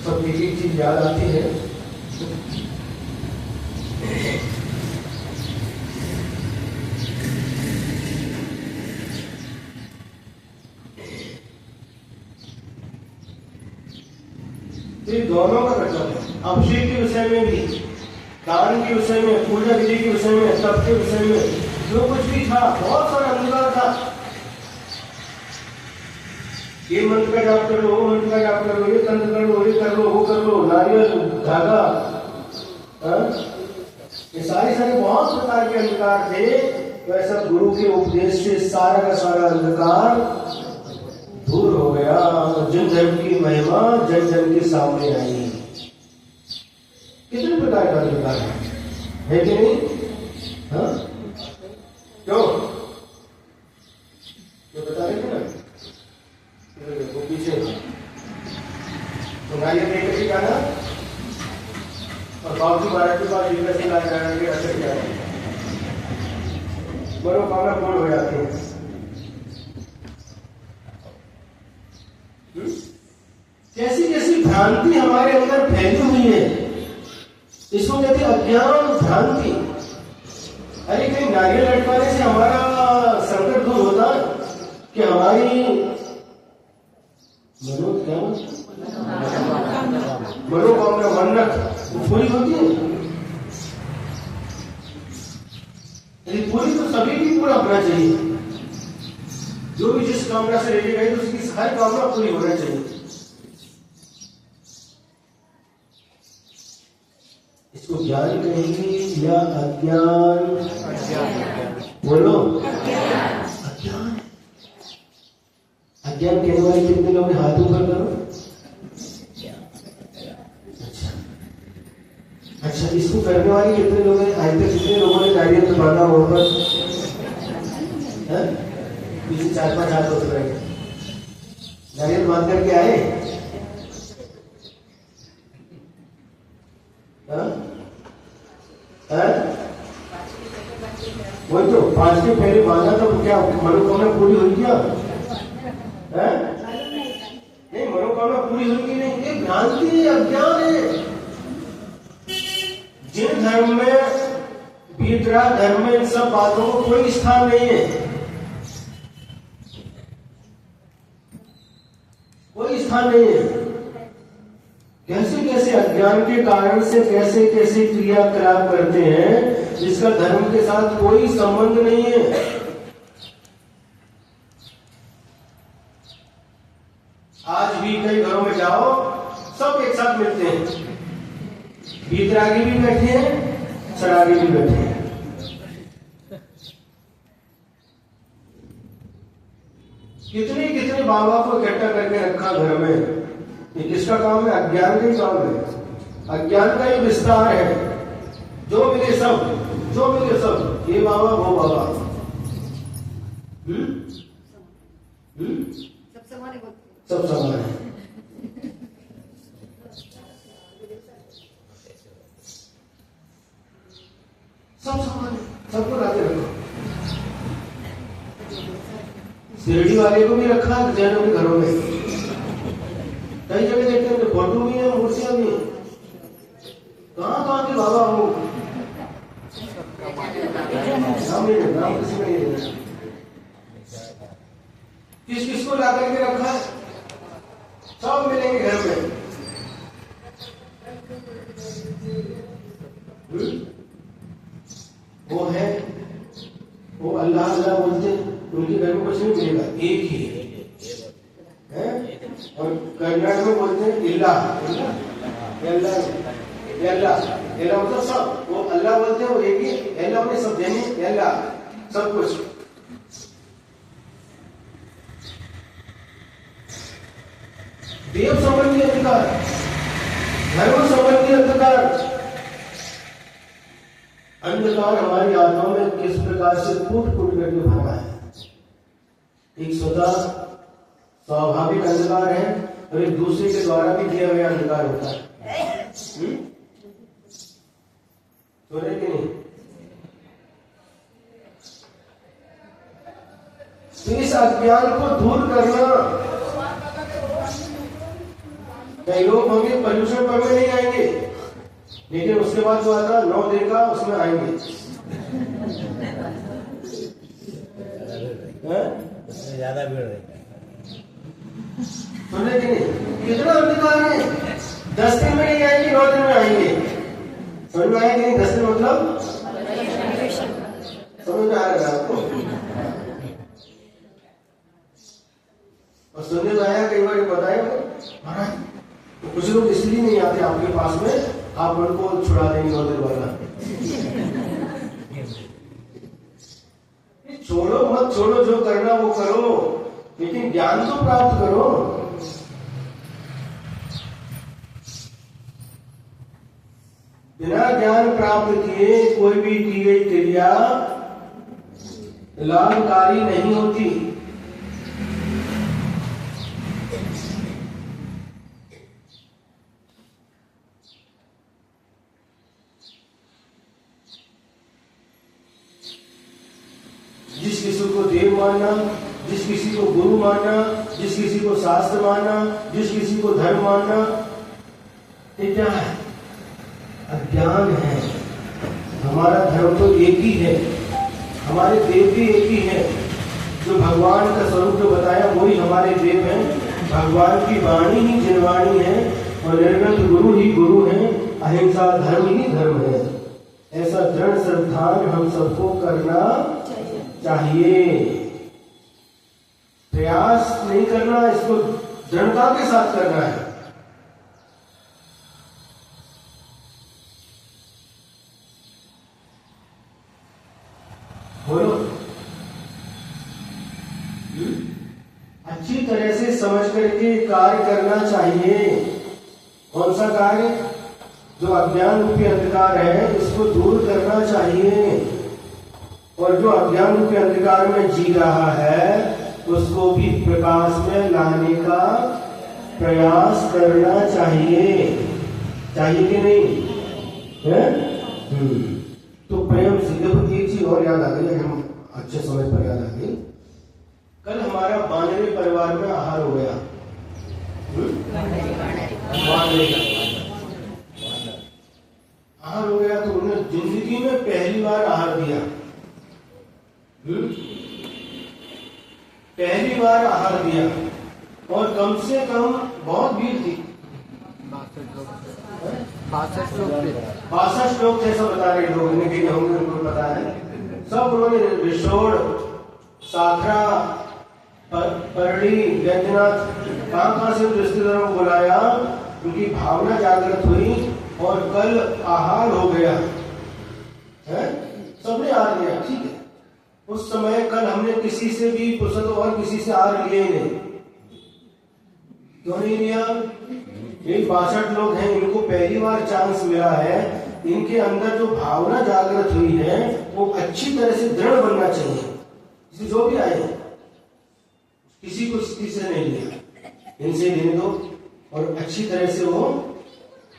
सब एक चीज याद आती है, दोनों का मतलब है। अभिषेक के विषय में भी, दान के विषय में, पूजा विधि के विषय में, तप के विषय में, जो कुछ भी था, बहुत सारा अंधकार था। ये मंत्र का जाप कर लो, वो मंत्र का जाप कर लो, ये तंत्र कर लो, ये कर लो, वो कर लो, नारियल धागा, ये सारे बहुत प्रकार के अंधकार थे। तो ऐसा गुरु के उपदेश से सारा का सारा अंधकार दूर हो गया, और जन धर्म की महिमा जन जन के सामने आई। कितने प्रकार का अंधकार है कि नहीं? क्यों? जो बता रहे थे ना, वो पीछे तो नारियल देकर के जाना, और बाबू महाराज के पास यूनिवर्सिटी ला जाना के असर क्या है, मनोकामना पूर्ण हो जाती है। कैसी कैसी भ्रांति हमारे अंदर फैली हुई है, इसको कहते हैं अज्ञान भ्रांति। अरे कहीं नारियल लटकाने से हमारा संकट दूर होता है कि हमारी मनोकामना मन्नत वो पूरी होती है? यदि पूरी तो सभी की पूरा होना चाहिए। जो भी जिस कामना से लेके गए तो उसकी हर कामना पूरी होना चाहिए। इसको ज्ञान कहेंगे या अज्ञान? बोलो अज्ञान। अज्ञान कहने वाले कितने लोग हैं? हाथ ऊपर करो। अच्छा, इसको करने वाले कितने लोग हैं? आज तक कितने लोगों ने गाड़ियों में बांधा वहां पर? पीछे 4-5 हाथ हो सकते हैं। गाड़ियों बांध करके आए? वही तो 5 के पहले बांधा तो क्या मनोकामना पूरी हुई क्या? नहीं, मनोकामना पूरी हुई कि नहीं? ये भ्रांति है, अज्ञान है। जिन धर्म में वीतराग धर्म में इन सब बातों को कोई स्थान नहीं है, कोई स्थान नहीं है। कैसे कैसे अज्ञान के कारण से कैसे कैसे क्रियाकलाप करते हैं जिसका धर्म के साथ कोई संबंध नहीं है। आज भी कई घरों में जाओ, सब एक साथ मिलते हैं। वीतरागी भी बैठे हैं, सरागी भी बैठे हैं। कितने कितने बाबा को इकट्ठा करके रखा घर में। ये किसका काम है? अज्ञान का ही काम है। अज्ञान का ही विस्तार है। जो मिले सब, जो मिले सब, ये बाबा वो बाबा। सब समान है। सब समान है, सबको लाके रखो। शिरडी वाले को भी रखा जैनों के घरों में। कई जगह देखते हैं फोटो भी है, मूर्तियां भी है। कहाँ कहाँ के बाबा हो? नाम किसी का नहीं है। किस किसको ला करके रखा है? सब मिलेंगे घर में। वो है, वो अल्लाह अल्लाह बोलते, उनके घर में कुछ नहीं मिलेगा, एक ही है। और कर्नाटक में बोलते हैं इल्ला, इल्ला, इल्ला, इल्ला मतलब सब। वो अल्लाह बोलते हैं, वो एक ही अल्लाह में सब देने, अल्लाह सब कुछ। देव संबंधी अधिकार, धर्म संबंधी अधिकार। अंधकार हमारी आत्मा में किस प्रकार से फूट फूट करके भरा है। एक स्वतः स्वाभाविक अंधकार है और एक दूसरे के द्वारा भी किया गया अंधकार होता है। सुने कि नहीं? तो इस अज्ञान को दूर करना। कई लोग होंगे पोल्यूशन पर में नहीं आएंगे, लेकिन उसके बाद जो आता 9 दिन का उसमें आएंगे। उसमें ज्यादा भीड़ रहती है। सुनने के नहीं? कितना अधिकार है? 10 दिन में नहीं आएंगे, 9 दिन में आएंगे। समझ में आया कि नहीं? 10 दिन मतलब समझ में आ रहा है आपको? और सुनने में आया, कई बार बताया महाराज कुछ लोग इसलिए नहीं आते आपके पास में, आप उनको छुड़ा देंगे 9 दिन वाला। छोड़ो मत छोड़ो, जो करना वो करो, लेकिन ज्ञान तो प्राप्त करो। बिना ज्ञान प्राप्त किए कोई भी की गई क्रिया लाभकारी नहीं होती। जिस किसी को देव मानना, जिस किसी को गुरु मानना, जिस किसी को शास्त्र मानना, जिस किसी को धर्म मानना, ये क्या है? अज्ञान है। हमारा धर्म तो एक ही है, हमारे देव भी एक ही है। जो भगवान का स्वरूप जो बताया वही हमारे देव हैं। भगवान की वाणी ही जिनवाणी है और निर्गत गुरु ही गुरु है। अहिंसा धर्म ही धर्म है। ऐसा दृढ़ श्रद्धान हम सबको करना चाहिए। प्रयास नहीं करना, इसको दृढ़ता के साथ करना है। बोलो। अच्छी तरह से समझ करके कार्य करना चाहिए। कौन सा कार्य? जो अज्ञान रूपी अंधकार है इसको दूर करना चाहिए, और जो अज्ञान रूपी अंधकार में जी रहा है उसको भी प्रकाश में लाने का प्रयास करना चाहिए। चाहिए कि नहीं है? तो प्रेम से देखो, एक चीज और याद आ गई, हम अच्छे समय पर याद आ गई। कल हमारा बानरे परिवार में आहार हो गया। आहार हो गया तो उन्होंने जिंदगी में पहली बार आहार दिया। पहली बार आहार दिया, और कम से कम बहुत भीड़ थी, 62 लोग थे। ऐसा बता रहे लोग, होंगे उनको पता है। सब उन्होंने रिसोड़, साखरा, परड़ी, वैद्यनाथ, कहां से रिश्तेदारों को बुलाया, उनकी भावना जागृत हुई और कल आहार हो गया है। सबने आहार लिया, ठीक है। उस समय कल हमने किसी से भी पुरुषों और किसी से आहार लिए नहीं। क्यों नहीं लिया? ये 62 लोग हैं, इनको पहली बार चांस मिला है। इनके अंदर जो भावना जागृत हुई है वो अच्छी तरह से दृढ़ बनना चाहिए। जो भी आए, किसी को से नहीं लिया, इनसे लेने दो, और अच्छी तरह से वो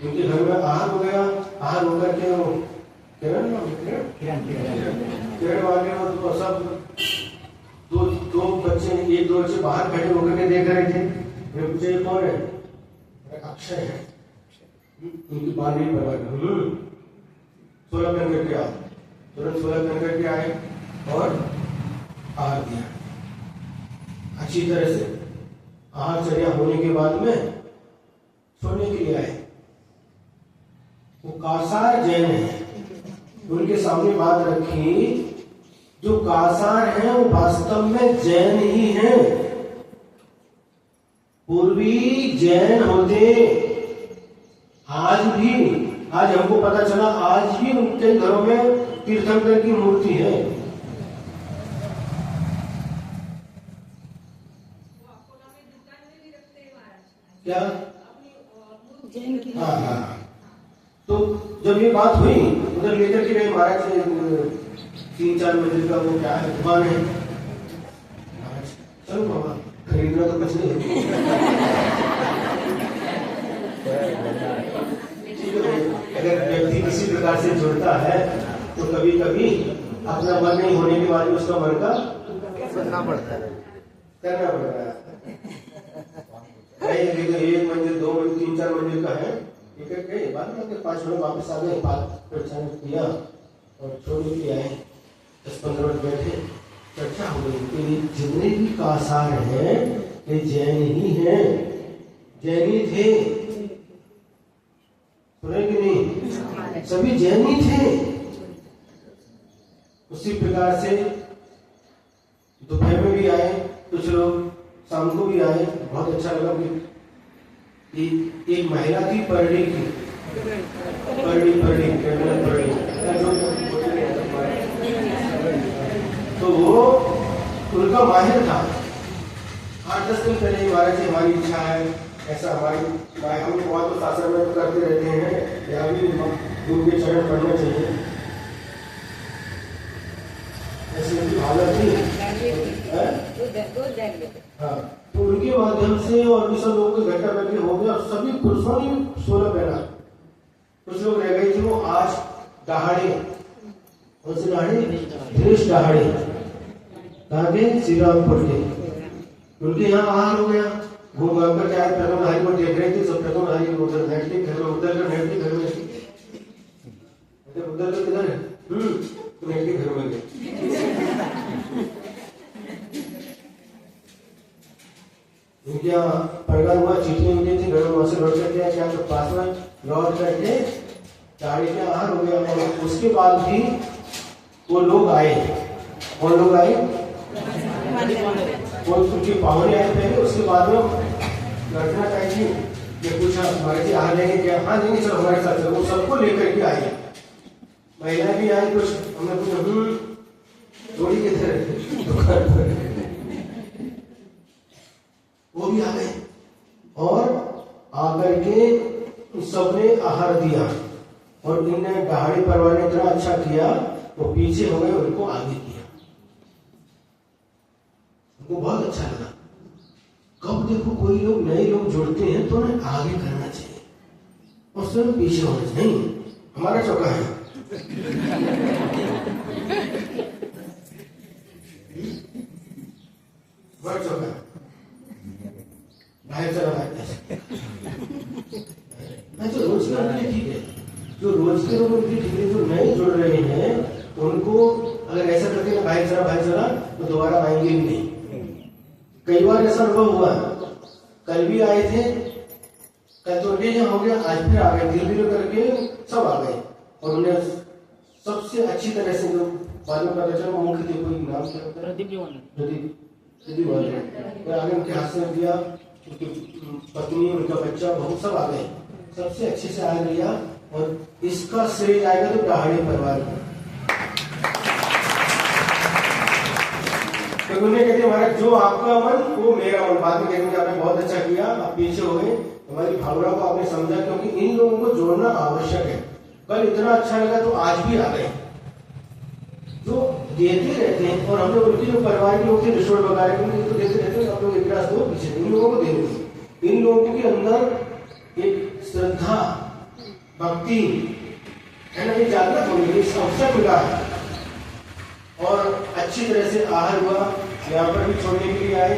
उनके घर में आहार हो गया। आहार होकर के वो किरण वाले वो सब दो बच्चे, एक दो बच्चे बाहर खड़े होकर के देख रहे थे। वे पूछे ये कौन है? अक्षय है। उनकी बाली परिवार 16 पहन करके आए, तुरंत 16 पहन करके आए और आहार दिया। अच्छी तरह से आहारचर्या होने के बाद में सोने के लिए आए। वो कासार जैन है, उनके सामने बात रखी। जो कासार है वो वास्तव में जैन ही है, पूर्वी जैन होते। आज भी, आज हमको पता चला, आज भी उनके घरों में तीर्थंकर की मूर्ति है। क्या? हाँ। तो जब ये बात हुई, उधर लेकर के गए महाराज, 3-4 मंजिल का वो क्या है, दुकान है। चलो बाबा, खरीदना तो कुछ नहीं अगर व्यक्ति किसी प्रकार से जुड़ता है तो कभी कभी अपना मन नहीं होने के बाद उसका मन का करना पड़ता है। एक मंजिल, 2 मंजिल, 3-4 मंजिल का है, बाद में 5 मिनट वापस आ गए, परेशान किया और छोड़ के आए। 10-15 मिनट बैठे, चर्चा हो गई। जितने भी कासार हैं ये जैन ही हैं, जैनी थे, सुने कि नहीं? सभी जैनी थे। उसी प्रकार से दोपहर में भी आए कुछ लोग, शाम को भी आए। बहुत अच्छा लगा कि एक महिला थी, परड़ी की, तो वो उनका माहिर था। 8-10 दिन पहले महाराज जी हमारी इच्छा है, ऐसा हमारी हम बहुत तो शासन में करते रहते हैं, यहाँ भी उनके चरण पढ़ना चाहिए, ऐसी उनकी भावना थी। हाँ, तो उनके माध्यम से और भी सब लोगों के घटना बैठे हो गया। सभी पुरुषों ने 16 पहना, कुछ लोग रह गए थे वो आज दहाड़े, कौन से दहाड़े? देश दहाड़े, कहाँ के? श्री रामपुर के। उनके यहाँ आहार हो गया। घूम घाम कर क्या प्रथमधारी को देख रहे थे, सब प्रथमधारी उधर बैठते घर में, उधर कर बैठते घर में, उधर तो किधर है? तो बैठ के घर में गए। उनके यहाँ परिवार हुआ, चिट्ठी मिली थी, घर में वहां से लौट करके क्या तो पास में लौट करके चाड़ी के आहार हो गया। और उसके बाद भी वो लोग आए। कौन लोग आए? वो उनके पाहुने आए पहले, उसके बाद में अर्चना ताई जी ने पूछा हमारे जी आ लेंगे क्या? हाँ नहीं चलो हमारे साथ चलो। वो सबको लेकर के आई, महिलाएं भी आई कुछ। हमने पूछा जोड़ी किधर है दुकान पर, वो भी आ गए और आकर के सबने आहार दिया। और इनने दहाड़ी परिवार ने इतना अच्छा किया, वो पीछे हो गए, उनको आगे किया। उनको बहुत अच्छा लगा। कब देखो कोई लोग नए लोग जुड़ते हैं तो उन्हें आगे करना चाहिए और स्वयं पीछे होना चाहिए। नहीं, हमारा चौका है। हमारा चौका है, बाहर चला तो रोज के लोग ठीक है, जो रोज के लोग ठीक है, जो नए जुड़ रहे हैं उनको अगर ऐसा करके भाई चला तो दोबारा आएंगे भी नहीं। कई बार ऐसा अनुभव हुआ, कल भी आए थे, कल तो डे हो गया, आज फिर आ गए, धीरे धीरे करके सब आ गए। और उन्हें सबसे अच्छी तरह से जो बाद में पता चला मुख्य थे, कोई नाम क्या होता है, प्रदीप वाले आगे उनके हाथ से दिया, उनकी पत्नी उनका बच्चा बहुत सब आ गए, सबसे अच्छे से आ लिया। और इसका श्रेय जाएगा तो दहाड़ी परिवार को। तो उन्हें कहते महाराज जो आपका मन वो मेरा मन। बाद में कहते आपने बहुत अच्छा किया, आप पीछे हो गए, हमारी भावना को आपने समझा, क्योंकि इन लोगों को जोड़ना आवश्यक है। कल इतना अच्छा लगा तो आज भी आ गए। जो देते रहते हैं और हम लोग उनके जो परिवार के लोग थे रिश्वत वगैरह तो देते रहते हैं, आप लोग एक गिलास दो पीछे, इन लोगों को देंगे। इन लोगों के अंदर एक श्रद्धा भक्ति है ना, ये जागृत होने के लिए अवसर मिला है। और अच्छी तरह से आहार हुआ। यहाँ पर भी छोड़ने के लिए आए,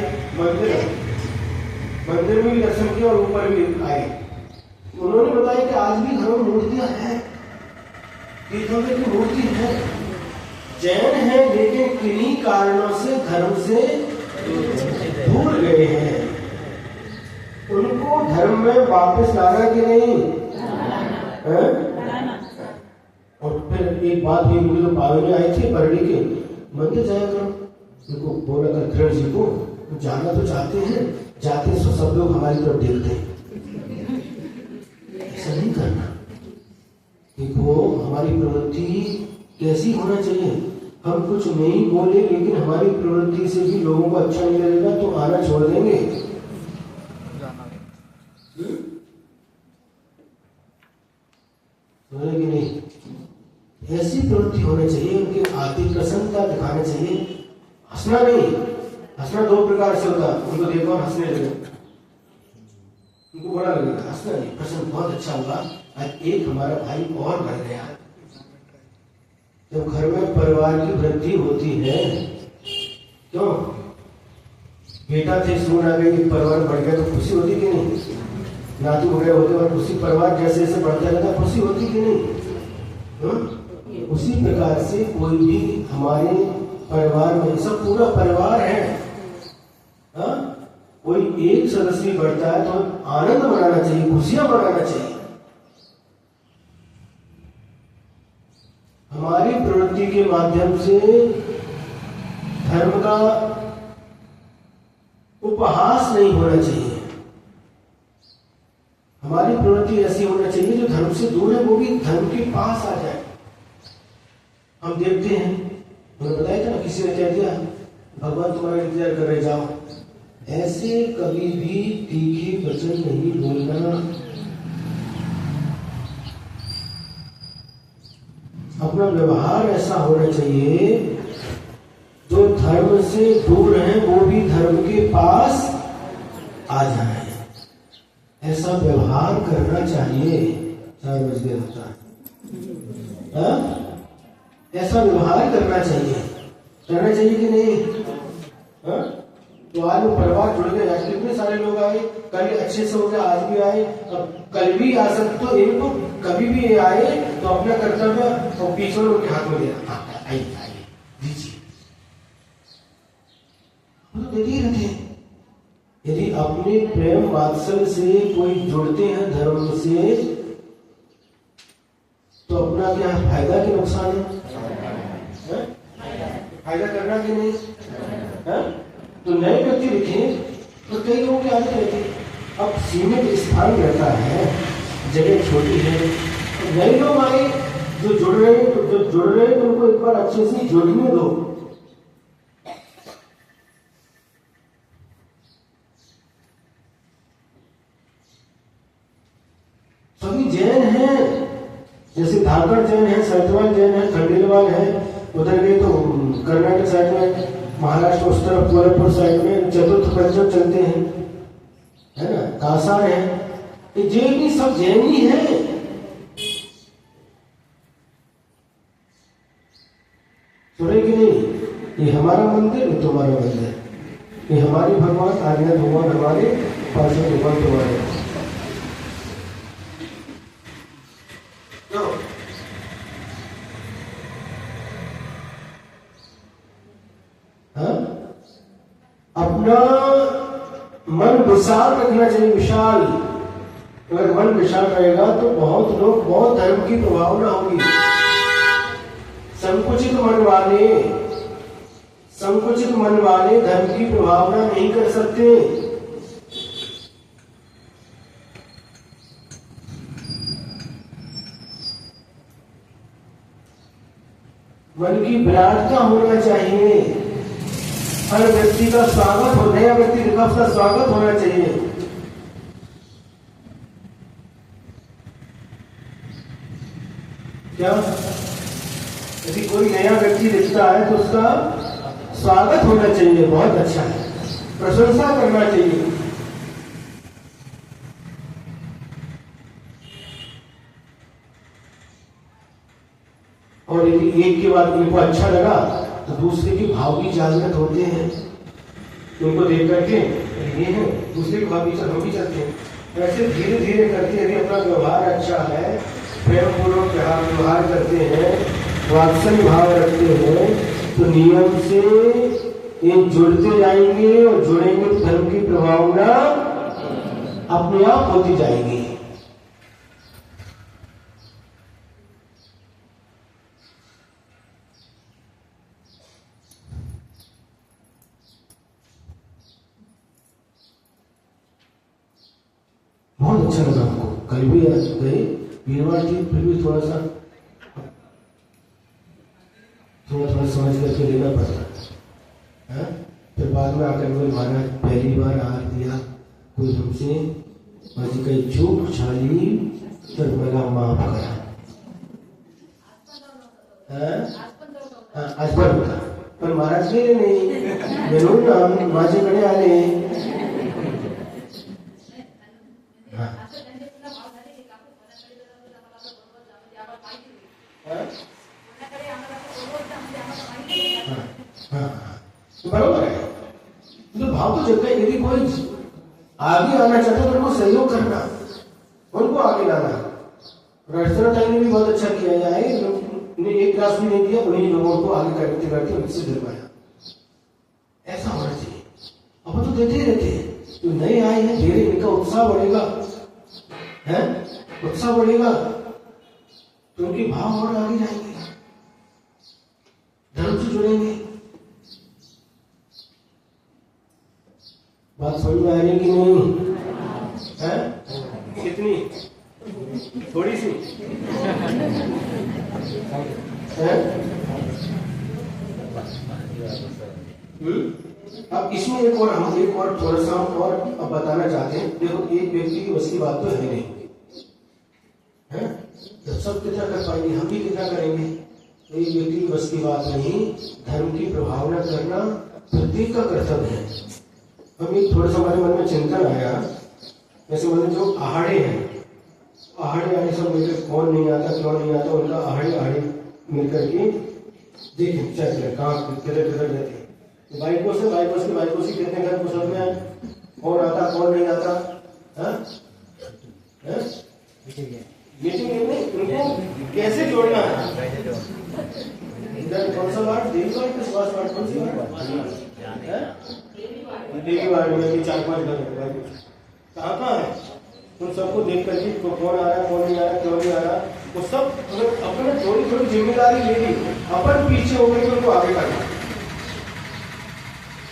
मंदिर में भी दर्शन किया और ऊपर भी आए। उन्होंने बताया कि आज भी घरों में मूर्तियां हैं, तीर्थंकर की मूर्ति है, जैन है, लेकिन किन्हीं कारणों से धर्म से दूर गए हैं। उनको धर्म में वापस लाना कि नहीं है? और फिर एक बात हुई, मुझे तो पावने आए थे बरड़ी के, मंदिर जाया करो। उनको बोला था किरण जी को, जाना तो चाहते हैं, जाते तो सब लोग हमारी तरफ देखते हैं, ऐसा नहीं करना। देखो हमारी प्रवृत्ति कैसी होना चाहिए, हम कुछ नहीं बोले लेकिन हमारी प्रवृत्ति से भी लोगों को अच्छा नहीं लगेगा तो आना छोड़ देंगे। कि नहीं, ऐसी प्रवृत्ति होनी चाहिए, उनके आदि प्रसन्नता दिखाना चाहिए। हंसना नहीं, हंसना दो प्रकार से होता है, उनको देखो और हंसने लगे, उनको बुरा लगेगा। हंसना नहीं, प्रसन्न, बहुत अच्छा हुआ, आज एक हमारा भाई और बढ़ गया। जब घर में परिवार की वृद्धि होती है, क्यों बेटा थे सुन आ गई, परिवार बढ़ गया तो खुशी होती कि नहीं? नातू वगैरह होते और उसी परिवार जैसे जैसे बढ़ता रहता, खुशी होती कि नहीं? उसी प्रकार से कोई भी हमारे परिवार में, सब पूरा परिवार है, कोई एक सदस्य बढ़ता है तो आनंद मनाना चाहिए, खुशियां मनाना चाहिए। हमारी प्रवृत्ति के माध्यम से धर्म का उपहास नहीं होना चाहिए। हमारी प्रवृत्ति ऐसी होना चाहिए जो धर्म से दूर है वो भी धर्म के पास आ जाए। हम देखते हैं, मैंने बताया था ना, किसी ने कह दिया भगवान तुम्हारा इंतजार कर रहे, जाओ। ऐसे कभी भी तीखे वचन नहीं बोलना। अपना व्यवहार ऐसा होना चाहिए जो धर्म से दूर है वो भी धर्म के पास आ जाए, ऐसा व्यवहार करना चाहिए। 4 बज गए होता है, ऐसा व्यवहार करना चाहिए कि नहीं? तो आज वो परिवार जुड़ गए, आज कितने सारे लोग आए, कल अच्छे से हो गया, आज भी आए, अब कल भी आ सकते। तो इनको कभी भी आए तो अपना कर्तव्य और पीछे उनके हाथ में देना, आइए दीजिए, तो देते ही रहते हैं। यदि अपने प्रेम वात्सल्य से कोई जुड़ते हैं धर्म से, तो अपना क्या फायदा कि नुकसान है? फायदा करना कि नहीं है? तो नए व्यक्ति दिखे तो कई लोगों की आदत रहती है, अब सीमित स्थान रहता है, जगह छोटी है, तो नए लोग आए जो जुड़ रहे हैं तो उनको एक बार अच्छे से जुड़ने दो। सभी जैन हैं, जैसे धाकड़ जैन है, सतवाल जैन है, खंडेलवाल है, उधर गए तो कर्नाटक साइड में, महाराष्ट्र उस तरफ कोल्हापुर साइड में चतुर्थ पंचक चलते हैं, है ना, कासार है, ये जैन भी सब जैन ही है। सुने कि नहीं, ये हमारा मंदिर, ये तुम्हारा मंदिर, ये हमारे भगवान, आज्ञा भगवान हमारे, पार्षद भगवान तुम्हारे। अपना मन विशाल रखना चाहिए, विशाल। अगर मन विशाल रहेगा तो बहुत लोग, बहुत धर्म की प्रभावना होगी। संकुचित मन वाले धर्म की प्रभावना नहीं कर सकते। मन की विराटता होना चाहिए, हर व्यक्ति का स्वागत हो, नया व्यक्ति देखा उसका स्वागत होना चाहिए। क्या यदि कोई नया व्यक्ति दिखता है तो उसका स्वागत होना चाहिए, बहुत अच्छा है, प्रशंसा करना चाहिए। और यदि एक के बाद इनको अच्छा लगा तो दूसरे के भाव भी जागृत होते हैं, उनको देख करके ये है, दूसरे के भाव भी हम भी चलते हैं। ऐसे धीरे धीरे करके यदि अपना व्यवहार अच्छा है, प्रेम पूर्वक व्यवहार करते हैं, वात्सल्य भाव रखते हैं, तो नियम से ये जुड़ते जाएंगे और जुड़ेंगे तो धर्म की प्रभावना अपने आप होती जाएगी। बहुत अच्छा लगा हमको, कल भी गए वीरवार थी, फिर भी थोड़ा समझ करके लेना पड़ता है। फिर बाद में आकर कोई महाराज पहली बार हार दिया, कोई हमसे माझी कई चूक झाली तर मला माफ करा। आज पण होता, पण महाराज गेले नाही म्हणून माझ्याकडे आले। बरोबर है, तो भाव तो जगह, यदि कोई आगे आना चाहता है तो उनको सहयोग करना, उनको आगे लाना। रेस्टोरेंट ने भी बहुत अच्छा किया है, उन्हें एक ग्लास भी नहीं दिया, उन्हीं लोगों को आगे करते करते उनसे दिलवाया। ऐसा होना चाहिए। अब तो देते ही रहते हैं, तो नए आए हैं, धीरे इनका उत्साह बढ़ेगा, है उत्साह बढ़ेगा तो उनके भाव और आगे जाएंगे, धर्म से जुड़ेंगे। बात समझ में आ रही कि नहीं है? कितनी? थोड़ी सी है? अब इसमें एक और थोड़ा सा और अब बताना चाहते हैं। देखो, एक व्यक्ति की बस की बात तो है नहीं, है? जब सब कितना कर पाएंगे, हम भी कितना करेंगे? एक व्यक्ति की बस की बात नहीं, धर्म की प्रभावना करना प्रत्येक का कर्तव्य है। अब एक थोड़ा सा हमारे मन में चिंतन आया, जैसे मतलब जो आहाड़े हैं, आहाड़े सब मिलकर, कौन नहीं आता क्यों नहीं आता, उनका आहाड़े मिलकर के देखें चेक करें कहाँ किधर रहते हैं। बाइकों से कितने घर कुशल में कौन आता कौन नहीं आता, मीटिंग में उनको कैसे जोड़ना है। इधर कौन सा वार्ड, देवी वार्ड के स्वास्थ्य वार्ड, कौन सी वार्ड, देवी वार्ड में 4-5 घर कहाँ है, उन सबको देख करके कौन आ रहा है, कौन नहीं आ रहा, क्यों नहीं आ रहा, वो सब अपने थोड़ी थोड़ी जिम्मेदारी ले ली, अपन पीछे हो गई तो उनको आगे करना।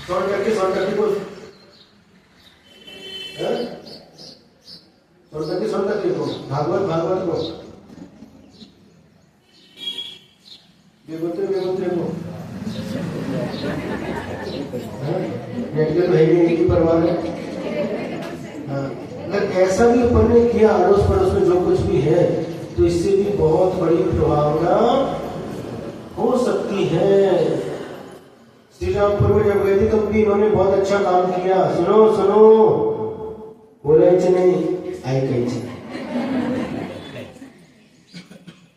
शॉर्ट करके बोल, शॉर्ट करके बोल, भागवत को बेगोत्रे को नेटवर्क तो है नहीं की परवाह है। अगर ऐसा भी अपन ने किया अड़ोस पड़ोस में जो कुछ भी है, तो इससे भी बहुत बड़ी प्रभावना हो सकती है। श्री रामपुर में जब गए थे तब भी इन्होंने बहुत अच्छा काम किया। सुनो बोले नहीं आई कही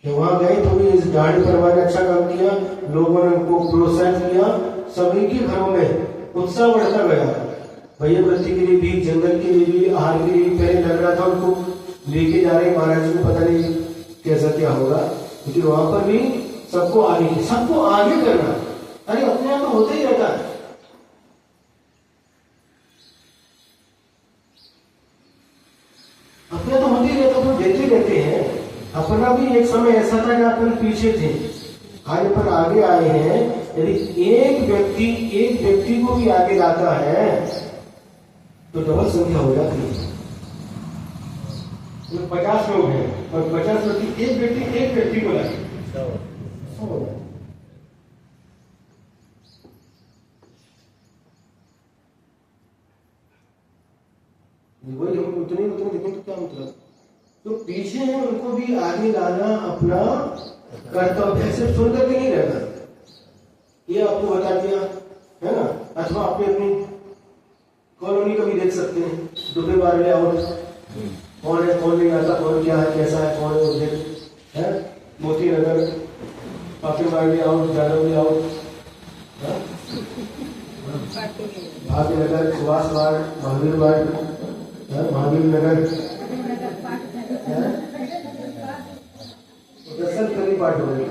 तो वहां गए तो भी इस गाड़ी परिवार ने अच्छा काम किया, लोगों ने उनको प्रोत्साहित किया, सभी के घरों में उत्साह बढ़ता गया। भैया वृत्ति के लिए भी, जंगल के लिए भी, आहार के लिए पहले लग रहा था उनको लेके जा रहे महाराज को, पता नहीं कैसा क्या होगा, लेकिन वहां पर भी सबको आगे करना। अरे अपने आप तो होता ही रहता है। अपने तो होते ही रहता, तो देते रहते हैं। अपना भी एक समय ऐसा था कि अपन पीछे थे, आज अपन आगे आए हैं। यदि एक व्यक्ति को भी आगे लाता है तो डबल संख्या हो जाती है। 50 लोग हैं और 50 व्यक्ति एक व्यक्ति को लाए, वही हम उतने देखें तो क्या मतलब। तो पीछे है उनको भी आगे लाना अपना कर्तव्य है, सिर्फ सुन करके नहीं रहना। ये आपको बता दिया है ना, अथवा आपने अपनी कॉलोनी का भी देख सकते हैं, दुबे बार ले आओ, कौन है कौन नहीं आता, कौन क्या है कैसा है, कौन है उधर है, मोती नगर पापी बार ले आओ, जादव ले आओ, भाग्य नगर, सुभाष वार्ड, महावीर वार्ड, महावीर नगर, दरअसल कभी पार्ट हो गई।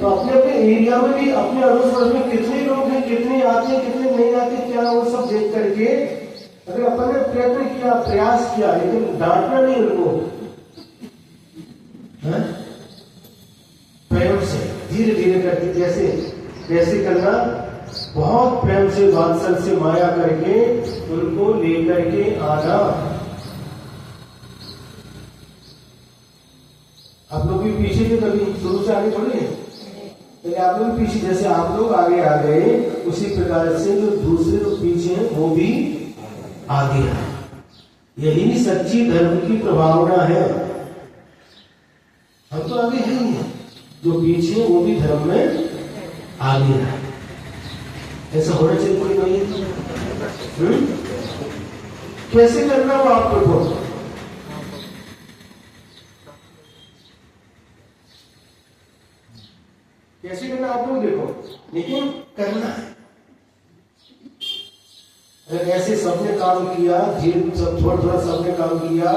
तो अपने अपने एरिया में भी, अपने अड़ोस पड़ोस में कितने लोग हैं, कितने आते हैं, कितने नहीं आते, क्या वो सब देख करके अगर अपन ने प्रयत्न किया, प्रयास किया, लेकिन डांटना नहीं उनको, प्रेम से धीरे धीरे करके कैसे करना, बहुत प्रेम से, वात्सल से, माया करके उनको लेकर के आना। आप लोग भी पीछे थे, कभी शुरू से आगे थोड़ी है, तो आप लोग पीछे, जैसे आप लोग आगे आ गए उसी प्रकार से जो दूसरे लोग पीछे हैं वो भी आगे आए। यही सच्ची धर्म की प्रभावना है। हम तो आगे है ही है, जो पीछे वो भी धर्म में आगे आए। ऐसा होना चाहिए, कोई नहीं है। कैसे करना वो आपको, कैसे करना आप लोग देखो, लेकिन करना है। अगर ऐसे सबने काम किया, धीरे सब थोड़ा सबने काम किया,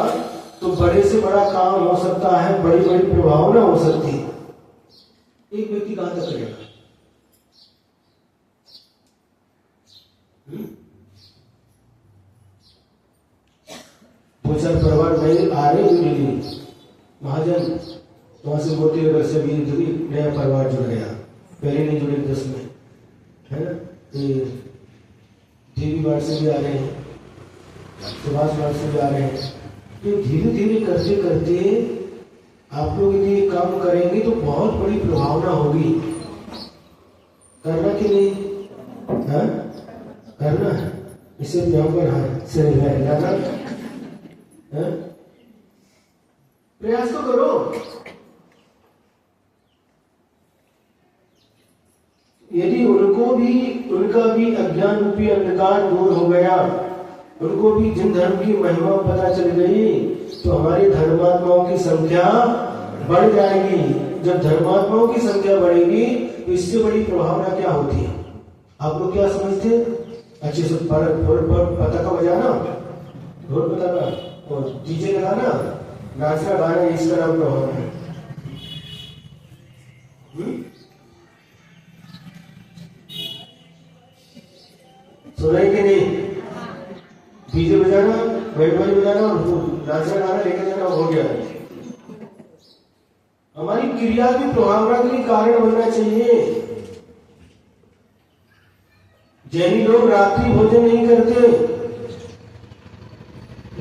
तो बड़े से बड़ा काम हो सकता है, बड़ी बड़ी प्रभावना हो सकती है। एक व्यक्ति कहां तक करेगा? दो चार परिवार नए आ रहे हैं, महाजन वहां से मोती नगर से भी नया परिवार जुड़ गया, पहले नहीं जुड़े 10 में, है ना। देवी वार्ड से भी आ रहे हैं, सुभाष वार्ड से भी आ रहे हैं। तो धीरे धीरे करते करते आप लोग यदि काम करेंगे तो बहुत बड़ी प्रभावना होगी। करना कि नहीं? करना है। इसे यहाँ पर से जाना, प्रयास तो करो। यदि उनका भी अज्ञान रूपी अंधकार दूर हो गया, उनको भी जिन धर्म की महिमा पता चल गई, तो हमारे धर्मात्माओं की संख्या बढ़ जाएगी। जब धर्मात्माओं की संख्या बढ़ेगी तो इससे बड़ी प्रभावना क्या होती है? आप लोग क्या समझते हैं? अच्छे से पता का बजाना, ढोल पता का, और डीजे लगाना, नाचना गाना, इसका नाम प्रभावना है। सुनाई कि नहीं? डीजे बजाना, बैंड बजाना, नाचना गाना लेकर जाना, हो गया। हमारी क्रिया भी प्रभावना के लिए कारण बनना चाहिए। जैनी लोग रात्रि भोजन नहीं करते,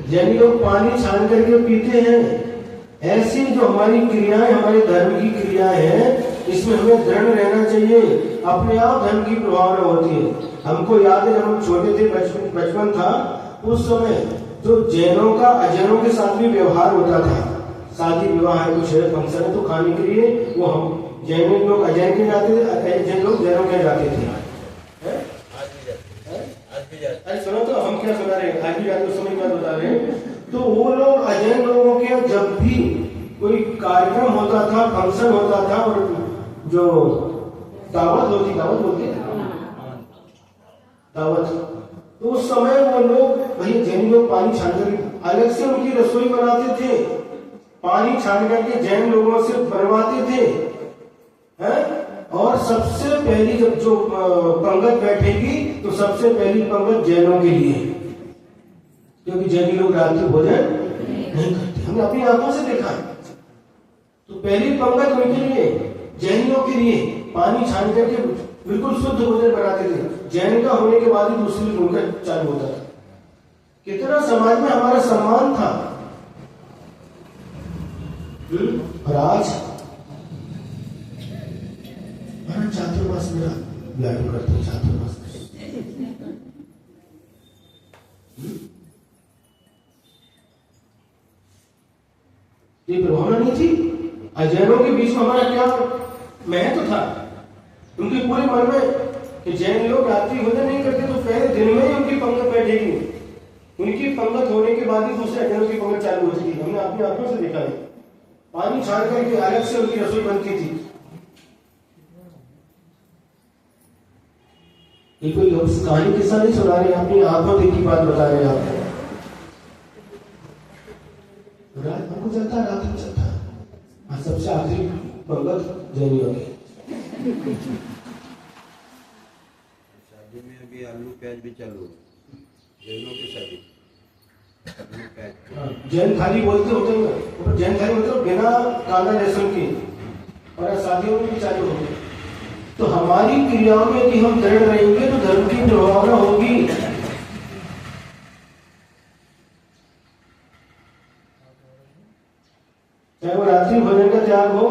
जैनी लोग पानी छान करके पीते हैं। ऐसी जो हमारी क्रियाएं, हमारे धर्म की क्रियाएं हैं, इसमें हमें दृढ़ रहना चाहिए। अपने आप धर्म की प्रभावना होती है। हमको याद है जब हम छोटे थे, बचपन था, उस समय तो जैनों का अजैनों के साथ भी व्यवहार होता था। शादी विवाह है, कुछ है, फंक्शन है, तो खाने के लिए वो हम जैन लोग अजैन के जाते थे, अजैन लोग जैनों के जाते थे। अरे सुनो तो, हम क्या सुना रहे हैं, आज भी जाते उस समय क्या बता रहे हैं। तो वो लोग अजैन लोगों के जब भी कोई कार्यक्रम होता था, फंक्शन होता था, और जो दावत होती, दावत बोलते दावत, तो उस समय वो लोग, भैया जैन लोग पानी छान कर अलग से उनकी रसोई बनाते थे, पानी छान करके जैन लोगों से बनवाते थे, हैं? और सबसे पहली जब जो पंगत बैठेगी तो सबसे पहली पंगत जैनों के लिए, क्योंकि जैनी लोग रात्रि भोजन नहीं करते, हमने अपनी आंखों से देखा है। तो पहली पंगत उनके लिए, जैनियों के लिए पानी छान करके बिल्कुल शुद्ध भोजन बनाते थे। जैन का होने के बाद ही दूसरी उनका चालू होता था। कितना समाज में हमारा सम्मान था। और आज चातुर्मास मेरा व्यायाम करते हैं, चातुर्मास ये प्रभावना नहीं थी। अजैनों के बीच में हमारा क्या महत्व था। उनके पूरे मन में कि जैन लोग रात्रि भोजन नहीं करते, तो पहले दिन में ही उनकी पंगत बैठेगी। उनकी पंगत होने के बाद ही दूसरे अजैनों की पंगत चालू होती थी। हमने अपनी आंखों से देखा है। पानी छान करके अलग से उनकी रसोई बनती थी। ये कोई कहानी किस्सा नहीं सुना रहे, अपनी आंखों देखी बात बता रहे हैं आपको। रात हमको चलता है, रात में चलता है। सबसे आखिरी पंगत जैनियों की। शादी में अभी आलू प्याज भी चालू हो, जैनों की शादी। जैन थाली बोलते होते हैं, जैन थाली मतलब बिना काला लहसुन की, और शादियों में भी चालू होगी। तो हमारी क्रियाओं में यदि हम दृढ़ रहेंगे तो धर्म की प्रभावना होगी। चाहे वो रात्रि भोजन का त्याग हो,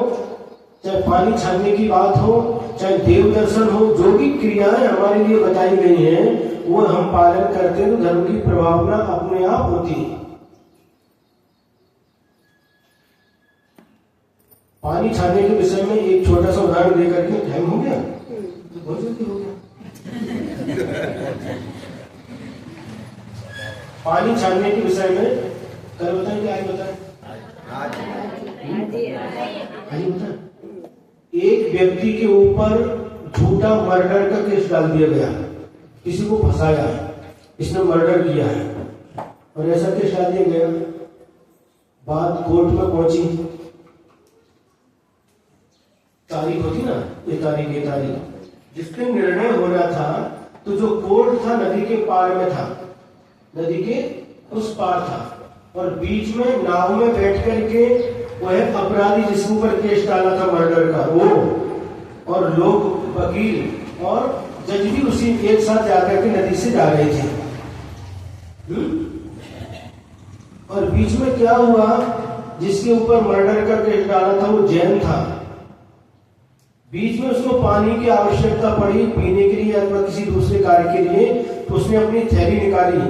चाहे पानी छानने की बात हो, चाहे देव दर्शन हो, जो भी क्रियाएं हमारे लिए बताई गई हैं, वो हम पालन करते हैं तो धर्म की प्रभावना अपने आप होती है। पानी छानने के विषय में एक छोटा सा उदाहरण देकर के, टाइम हो गया तो बहुत जल्दी हो गया। पानी छानने के विषय में कल बताएं कि आज बताएं? आज बताएं। एक व्यक्ति के ऊपर झूठा मर्डर का केस डाल दिया गया, किसी को फंसाया है, इसने मर्डर किया है, और ऐसा केस डाल दिया गया। बात कोर्ट में पहुंची, तारीख होती ना, ये तारीख जिस पे निर्णय होना था, तो जो कोर्ट था नदी के पार में था, नदी के उस पार था, और बीच में नाव में बैठ करके वह अपराधी जिसके ऊपर केस डाला था मर्डर का, वो और लोग, वकील और जज भी उसी एक साथ जाकर के नदी से जा रहे थे। और बीच में क्या हुआ, जिसके ऊपर मर्डर का केस डाला था वो जैन था। बीच में उसको पानी की आवश्यकता पड़ी पीने के लिए अथवा किसी दूसरे कार्य के लिए, तो उसने अपनी थैली निकाली,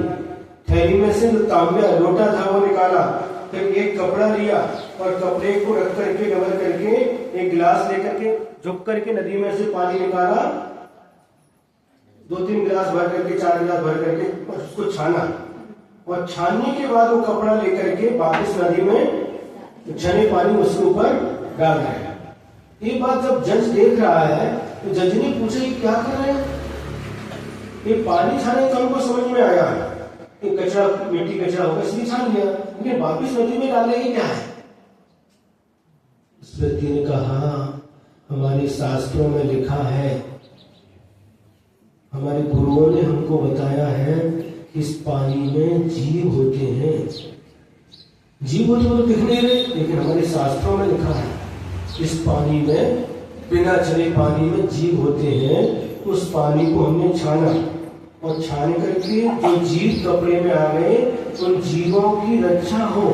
थैली में से जो तांबा लोटा था वो निकाला, फिर एक कपड़ा लिया और कपड़े को रख करके डबल करके एक गिलास लेकर के झुक करके नदी में से पानी निकाला, 2-3 गिलास भर करके, 4 गिलास भर करके, और उसको छाना, और छानने के बाद वो कपड़ा लेकर के वापस नदी में छने पानी उसके ऊपर डाल दिया। ये बात जब जज देख रहा है तो जज ने पूछा ये क्या कर रहे हैं? ये पानी छाने का हमको समझ में आया, ये कचरा, मिट्टी कचरा होगा इसलिए छान लिया, लेकिन वापिस नदी में डालने की क्या है? उस व्यक्ति ने कहा, हमारे शास्त्रों में लिखा है, हमारे गुरुओं ने हमको बताया है, इस पानी में जीव होते हैं। जीव होते तो दिख नहीं रहे, लेकिन हमारे शास्त्रों में लिखा है इस पानी में, बिना चले पानी में जीव होते हैं। उस पानी को हमने छाना, और छान करके जो जीव कपड़े में आ गए उन जीवों की रक्षा हो,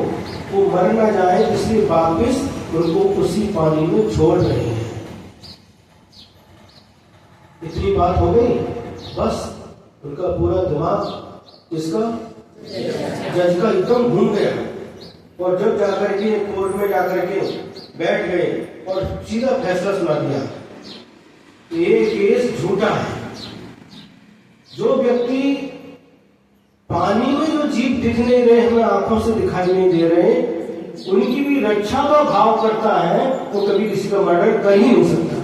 वो मर ना जाए, इसलिए वापिस उनको उसी पानी में छोड़ रहे हैं। इतनी बात हो गई, बस उनका पूरा दिमाग इसका जज का एकदम घूम गया। और जब जाकर के कोर्ट में जाकर के बैठ गए और सीधा फैसला सुना दिया, ये केस झूठा है। जो व्यक्ति पानी में जो जीव दिख नहीं रहे, हमें आंखों से दिखाई नहीं दे रहे, उनकी भी रक्षा का भाव करता है, वो कभी किसी का मर्डर कर ही नहीं सकता।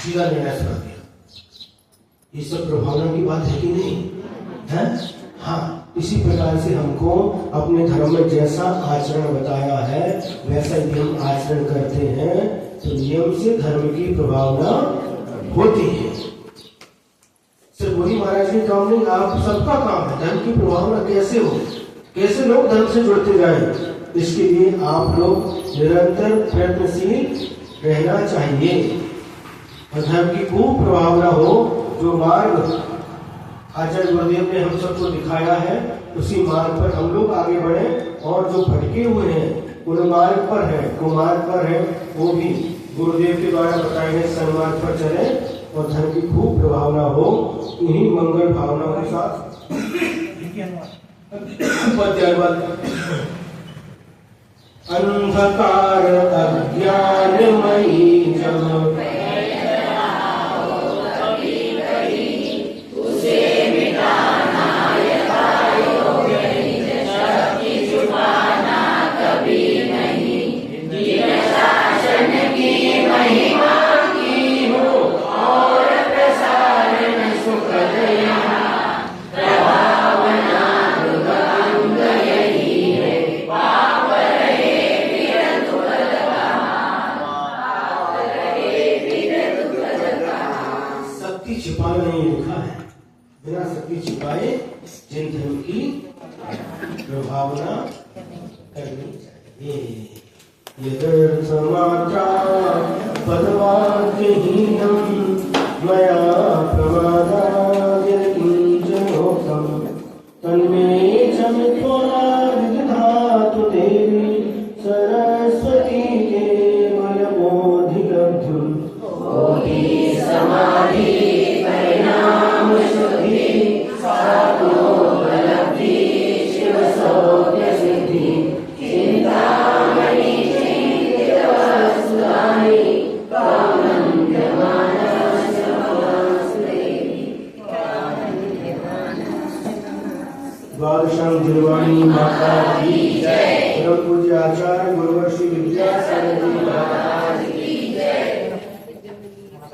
सीधा निर्णय सुना दिया। ये सब प्रभावना की बात है कि नहीं है? हाँ, इसी प्रकार से हमको अपने धर्म में जैसा आचरण बताया है वैसा यदि हम आचरण करते हैं तो नियम से धर्म की प्रभावना होती है। सिर्फ वही महाराज के काम नहीं, आप सबका काम है धर्म की प्रभावना कैसे हो, कैसे लोग धर्म से जुड़ते जाएं। इसके लिए आप लोग निरंतर प्रयत्नशील रहना चाहिए और धर्म की खूब प्रभावना हो। जो मार्ग आचार्य गुरुदेव ने हम सबको दिखाया है उसी मार्ग पर हम लोग आगे बढ़े, और जो भटके हुए हैं उन मार्ग पर है, कुमार्ग पर है, वो भी गुरुदेव के द्वारा बताए गए सन्मार्ग पर चले और धर्म की खूब प्रभावना हो। इन्हीं मंगल भावनाओं के साथ अंधकार अज्ञानमयी जब छिपाना नहीं लिखा है, बिना शक्ति छिपाए जिन धर्म की प्रभावना करनी चाहिए। यदर्थमात्रा पदवाक्यहीनं मया प्रमादाय किंचनोक्तं तन्मे च मित्वा विदधातु देवी सरस्वती केवलबोधिलब्धुं बोधि समाधि द्वादशं जिरवाणी माता की जय। पूज्य आचार्य गुरुवर्षि विद्यासागर